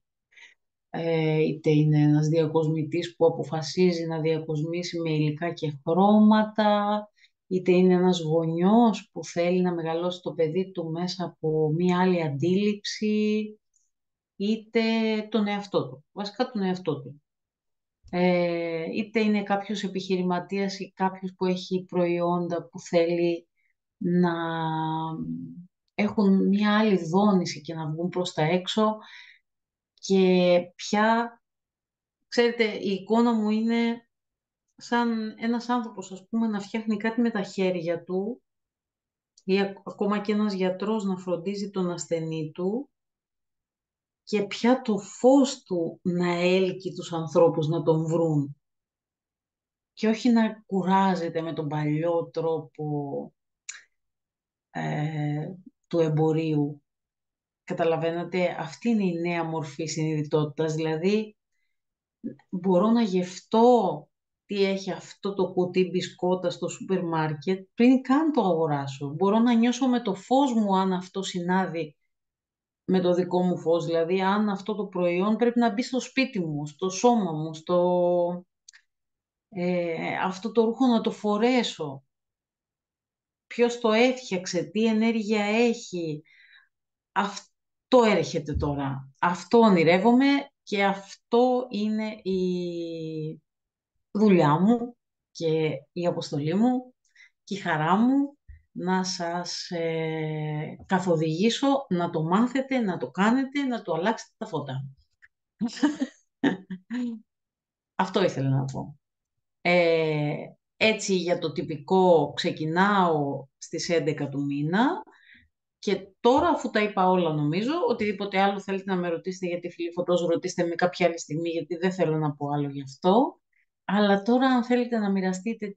Είτε είναι ένας διακοσμητής που αποφασίζει να διακοσμήσει με υλικά και χρώματα, είτε είναι ένας γονιός που θέλει να μεγαλώσει το παιδί του μέσα από μία άλλη αντίληψη, είτε τον εαυτό του, βασικά τον εαυτό του. Είτε είναι κάποιος επιχειρηματίας ή κάποιος που έχει προϊόντα που θέλει να έχουν μία άλλη δόνηση και να βγουν προς τα έξω και πια. Ξέρετε, η εικόνα μου είναι σαν ένας άνθρωπος, ας πούμε, να φτιάχνει κάτι με τα χέρια του ή ακόμα και ένας γιατρός να φροντίζει τον ασθενή του και πια το φως του να έλκει τους ανθρώπους να τον βρουν και όχι να κουράζεται με τον παλιό τρόπο του εμπορίου. Καταλαβαίνετε, αυτή είναι η νέα μορφή συνειδητότητας, δηλαδή μπορώ να γευτώ τι έχει αυτό το κουτί μπισκότα στο σούπερ μάρκετ πριν καν το αγοράσω. Μπορώ να νιώσω με το φως μου αν αυτό συνάδει με το δικό μου φως. Δηλαδή αν αυτό το προϊόν πρέπει να μπει στο σπίτι μου, στο σώμα μου, αυτό το ρούχο να το φορέσω. Ποιος το έφτιαξε, τι ενέργεια έχει. Αυτό έρχεται τώρα. Αυτό ονειρεύομαι και αυτό είναι η δουλειά μου και η αποστολή μου και η χαρά μου να σας καθοδηγήσω, να το μάθετε, να το κάνετε, να το αλλάξετε τα φώτα. Αυτό ήθελα να πω. Ε, Έτσι για το τυπικό ξεκινάω στις 11 του μήνα και τώρα αφού τα είπα όλα νομίζω, οτιδήποτε άλλο θέλετε να με ρωτήσετε για τη Φιλή Φωτός, ρωτήστε με κάποια άλλη στιγμή γιατί δεν θέλω να πω άλλο γι' αυτό. Αλλά τώρα αν θέλετε να μοιραστείτε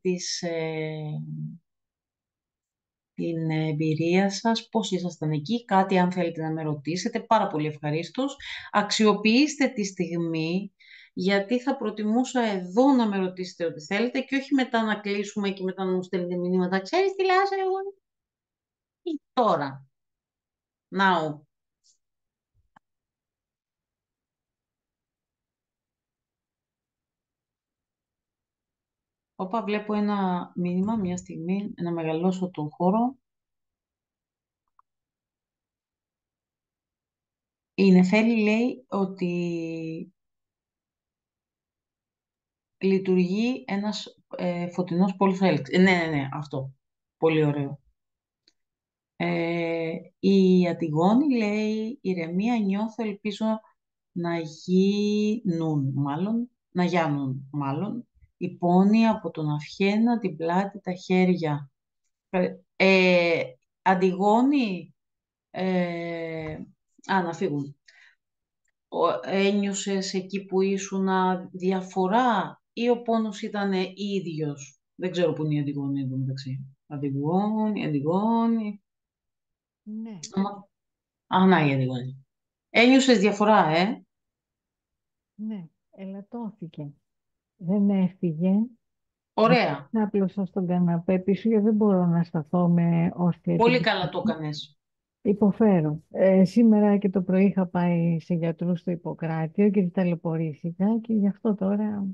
την εμπειρία σας, πώς ήσασταν εκεί, κάτι αν θέλετε να με ρωτήσετε, πάρα πολύ ευχαρίστως. Αξιοποιήστε τη στιγμή, γιατί θα προτιμούσα εδώ να με ρωτήσετε ό,τι θέλετε και όχι μετά να κλείσουμε και μετά να μου στέλνετε μηνύματα. Ξέρεις τι Λάζα, εγώ ή τώρα. Now. Όπα βλέπω ένα μήνυμα μια στιγμή, να μεγαλώσω τον χώρο. Η Νεφέλη λέει ότι λειτουργεί ένας φωτεινός πόλος. Ναι, ναι, ναι, αυτό. Πολύ ωραίο. Η Αντιγόνη λέει, ηρεμία νιώθω, ελπίζω να γίνουν μάλλον, η πόνη από τον αυχένα, την πλάτη, τα χέρια. Ε, Αντιγόνη, να φύγουν. Ένιωσες εκεί που ήσουν διαφορά ή ο πόνος ήταν ίδιος? Δεν ξέρω που είναι η Αντιγόνη εδώ μεταξύ. Αντιγόνη. Ναι, Να η Αντιγόνη. Ένιωσες διαφορά, ναι, ελαττώθηκε. Δεν έφυγε. Ωραία. Άπλωσα στον καναπέ πίσω γιατί δεν μπορώ να σταθώ με όρθια Πολύ επιδείξη. καλά το έκανες. Υποφέρω. Σήμερα και το πρωί είχα πάει σε γιατρού στο Ιπποκράτιο και ταλαιπωρήθηκα και γι' αυτό τώρα...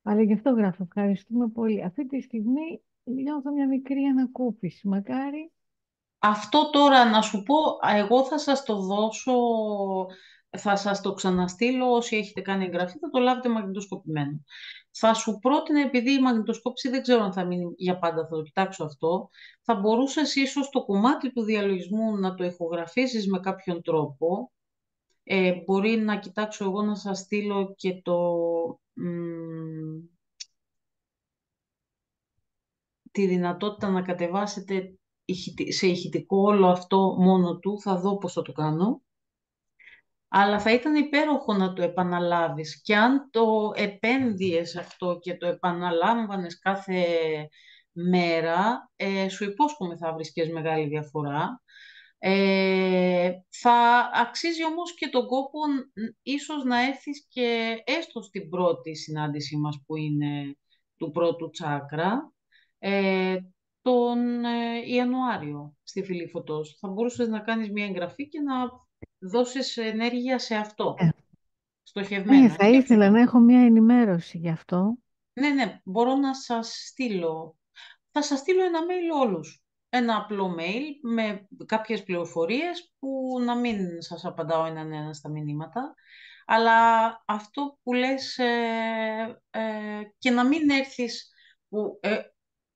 Αλλά γι' αυτό γράφω. Ευχαριστούμε πολύ. Αυτή τη στιγμή νιώθω μια μικρή ανακούφιση. Μακάρι. Αυτό τώρα να σου πω, εγώ θα σας το δώσω, θα σας το ξαναστείλω όσοι έχετε κάνει εγγραφή, θα το λάβετε μαγνητοσκοπημένο. Θα σου πρότεινα, επειδή η μαγνητοσκόπηση δεν ξέρω αν θα μείνει για πάντα, θα το κοιτάξω αυτό, θα μπορούσες ίσως το κομμάτι του διαλογισμού να το ηχογραφήσεις με κάποιον τρόπο. Μπορεί να κοιτάξω εγώ να σας στείλω και τη δυνατότητα να κατεβάσετε σε ηχητικό όλο αυτό μόνο του, θα δω πώς θα το κάνω. Αλλά θα ήταν υπέροχο να το επαναλάβεις και αν το επένδυες αυτό και το επαναλάμβανες κάθε μέρα, σου υπόσχομαι θα βρίσκεις μεγάλη διαφορά. Θα αξίζει όμως και τον κόπο ίσως να έρθεις και έστω στην πρώτη συνάντησή μας που είναι του πρώτου τσάκρα, ε, τον Ιανουάριο στη Φιλή Φωτός. Θα μπορούσες να κάνεις μια εγγραφή και να δώσεις ενέργεια σε αυτό, στοχευμένα. Θα Σκέψου ήθελα το. να έχω μια ενημέρωση γι' αυτό. Ναι, ναι, μπορώ να σας στείλω. Θα σας στείλω ένα mail όλους. Ένα απλό mail με κάποιες πληροφορίες που να μην σας απαντάω έναν ένα στα μηνύματα. Αλλά αυτό που λες και να μην έρθεις που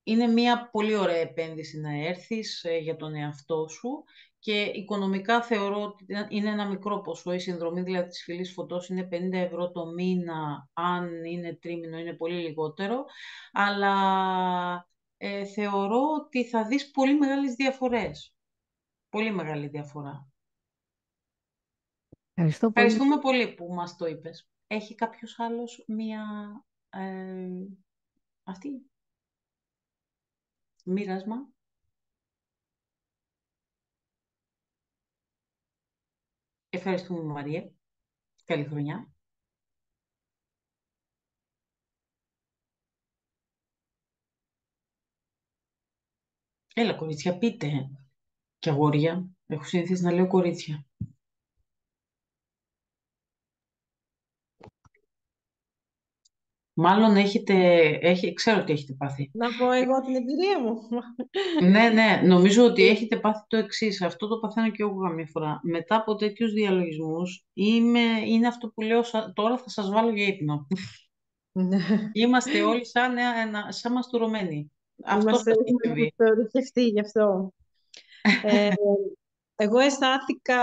είναι μια πολύ ωραία επένδυση να έρθεις για τον εαυτό σου και οικονομικά θεωρώ ότι είναι ένα μικρό ποσό. Η συνδρομή δηλαδή της Φιλής Φωτός είναι 50 € το μήνα, αν είναι τρίμηνο είναι πολύ λιγότερο, αλλά θεωρώ ότι θα δεις πολύ μεγάλες διαφορές. Πολύ μεγάλη διαφορά. Ευχαριστώ πολύ. Ευχαριστούμε πολύ που μας το είπες. Έχει κάποιος άλλος μία... αυτή, μοίρασμα. Ευχαριστούμε Μαρία. Καλή χρονιά. Έλα κορίτσια, πείτε. Και αγόρια. Έχω συνηθίσει να λέω κορίτσια. Μάλλον ξέρω ότι έχετε πάθει. Να πω εγώ την εμπειρία μου. Ναι, ναι, νομίζω ότι έχετε πάθει το εξής. Αυτό το παθαίνω και εγώ καμιά φορά. Μετά από τέτοιους διαλογισμούς, είναι αυτό που λέω, τώρα θα σας βάλω για ύπνο. Είμαστε όλοι σαν μαστουρωμένοι. Αυτό Είμαστε σας συμβεί. θεωρητευτεί γι' αυτό. Εγώ αισθάνθηκα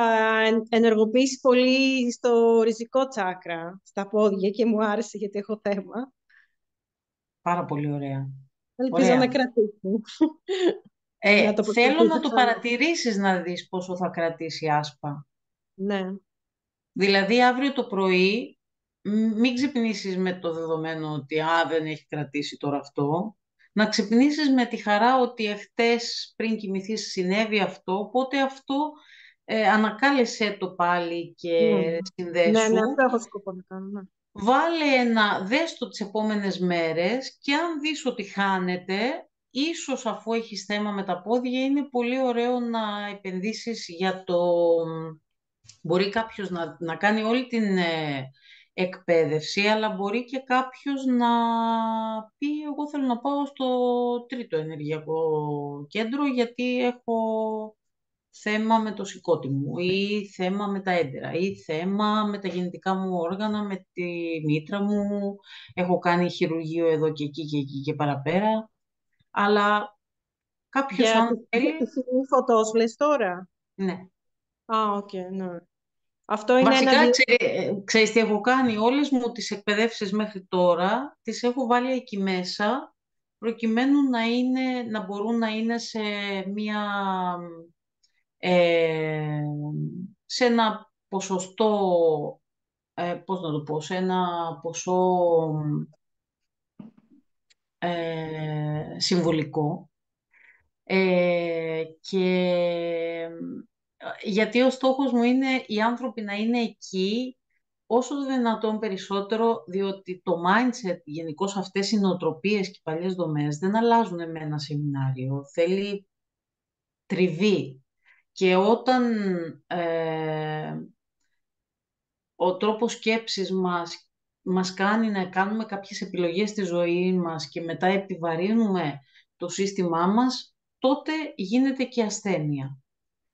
ενεργοποίηση πολύ στο ριζικό τσάκρα, στα πόδια και μου άρεσε γιατί έχω θέμα. Πάρα πολύ ωραία. Ελπίζω να Ωραία. κρατήσει. Να το Θέλω να προσπαθήσω το ξανά. παρατηρήσεις να δεις πόσο θα κρατήσει η άσπα. Ναι. Δηλαδή αύριο το πρωί μην ξυπνήσεις με το δεδομένο ότι δεν έχει κρατήσει τώρα αυτό. Να ξυπνήσεις με τη χαρά ότι εχθές πριν κοιμηθείς συνέβη αυτό, οπότε αυτό ανακάλεσέ το πάλι και Ναι. Ναι, συνδέσου. ναι, αυτό έχω σκοπό να κάνω. Ναι. Δες το τις επόμενες μέρες και αν δεις ότι χάνεται, ίσως αφού έχεις θέμα με τα πόδια, είναι πολύ ωραίο να επενδύσεις για το... Μπορεί κάποιος να κάνει όλη την εκπαίδευση, αλλά μπορεί και κάποιος να πει εγώ θέλω να πάω στο τρίτο ενεργειακό κέντρο γιατί έχω θέμα με το σηκώτη μου ή θέμα με τα έντερα ή θέμα με τα γεννητικά μου όργανα, με τη μήτρα μου, έχω κάνει χειρουργείο εδώ και εκεί και εκεί και παραπέρα, αλλά κάποιος αν Για τη θέλει, φυλή φωτός λες τώρα. ναι. Οκ, ναι. Αυτό είναι ένα... Βασικά, ξέρεις τι έχω κάνει, όλες μου τις εκπαιδεύσεις μέχρι τώρα, τις έχω βάλει εκεί μέσα, προκειμένου να μπορούν να είναι μία, ε, σε ένα ποσοστό, πώς να το πω, σε ένα ποσό συμβολικό. Και γιατί ο στόχος μου είναι οι άνθρωποι να είναι εκεί όσο το δυνατόν περισσότερο, διότι το mindset, γενικώς αυτές οι νοοτροπίες και οι παλιές δομές δεν αλλάζουν με ένα σεμινάριο. Θέλει τριβή. Και όταν ο τρόπος σκέψης μας κάνει να κάνουμε κάποιες επιλογές στη ζωή μας και μετά επιβαρύνουμε το σύστημά μας, τότε γίνεται και ασθένεια.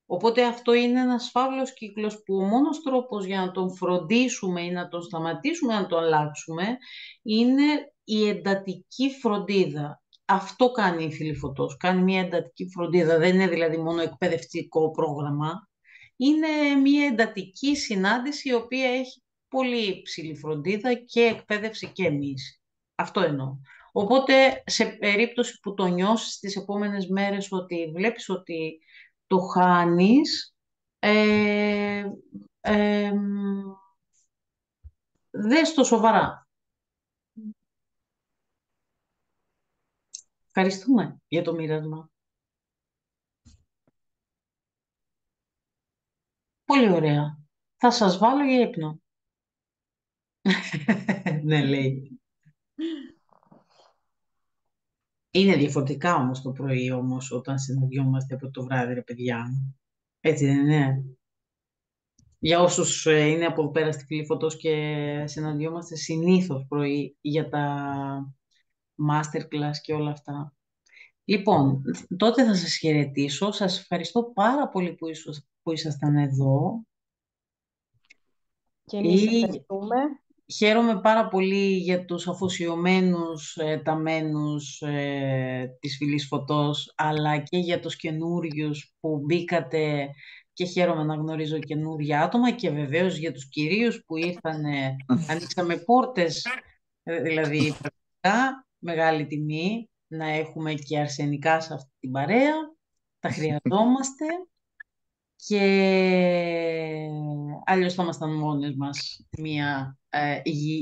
Οπότε αυτό είναι ένας φαύλος κύκλος που ο μόνος τρόπος για να τον φροντίσουμε ή να τον σταματήσουμε, να τον αλλάξουμε, είναι η εντατική φροντίδα. Αυτό κάνει η Φίλη Φωτός, κάνει μια εντατική φροντίδα, δεν είναι δηλαδή μόνο εκπαιδευτικό πρόγραμμα. Είναι μια εντατική συνάντηση η οποία έχει πολύ υψηλή φροντίδα και εκπαίδευση και εμείς. Αυτό εννοώ. Οπότε σε περίπτωση που το νιώσεις τις επόμενες μέρες ότι βλέπεις ότι το χάνεις, δες το σοβαρά. Ευχαριστούμε για το μοίρασμα. Πολύ ωραία. Θα σας βάλω για ύπνο. Ναι, λέει. Είναι διαφορετικά όμως το πρωί όμως όταν συναντιόμαστε από το βράδυ, ρε παιδιά. Έτσι δεν είναι? Για όσους είναι από εδώ πέρα στη Φίλη Φωτός και συναντιόμαστε συνήθως πρωί για τα masterclass και όλα αυτά. Λοιπόν, τότε θα σας χαιρετήσω. Σας ευχαριστώ πάρα πολύ που ήσασταν εδώ. Και εμείς ευχαριστούμε. Χαίρομαι πάρα πολύ για τους αφοσιωμένους ταμένους της Φυλής Φωτός, αλλά και για τους καινούριους που μπήκατε και χαίρομαι να γνωρίζω καινούργια άτομα και βεβαίως για τους κυρίους που ήρθαν, ανοίξαμε πόρτες, δηλαδή πραγματικά μεγάλη τιμή να έχουμε και αρσενικά σε αυτή την παρέα, τα χρειαζόμαστε. Και αλλιώς θα ήμασταν μόνες μας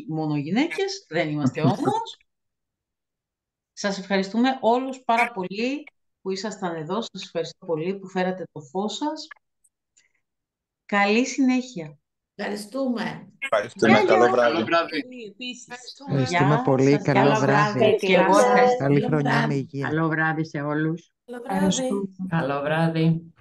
μόνο γυναίκες, δεν είμαστε όμως. Σας ευχαριστούμε όλους πάρα πολύ που ήσασταν εδώ, σας ευχαριστώ πολύ που φέρατε το φως σας. Καλή συνέχεια. Ευχαριστούμε. Ευχαριστούμε. Καλό βράδυ. Ευχαριστούμε πολύ. σας, Καλό γεια βράδυ. σας. Και εγώ ευχαριστώ. Καλή χρονιά με υγεία. Καλό βράδυ σε όλους. Καλό βράδυ. Καλό βράδυ.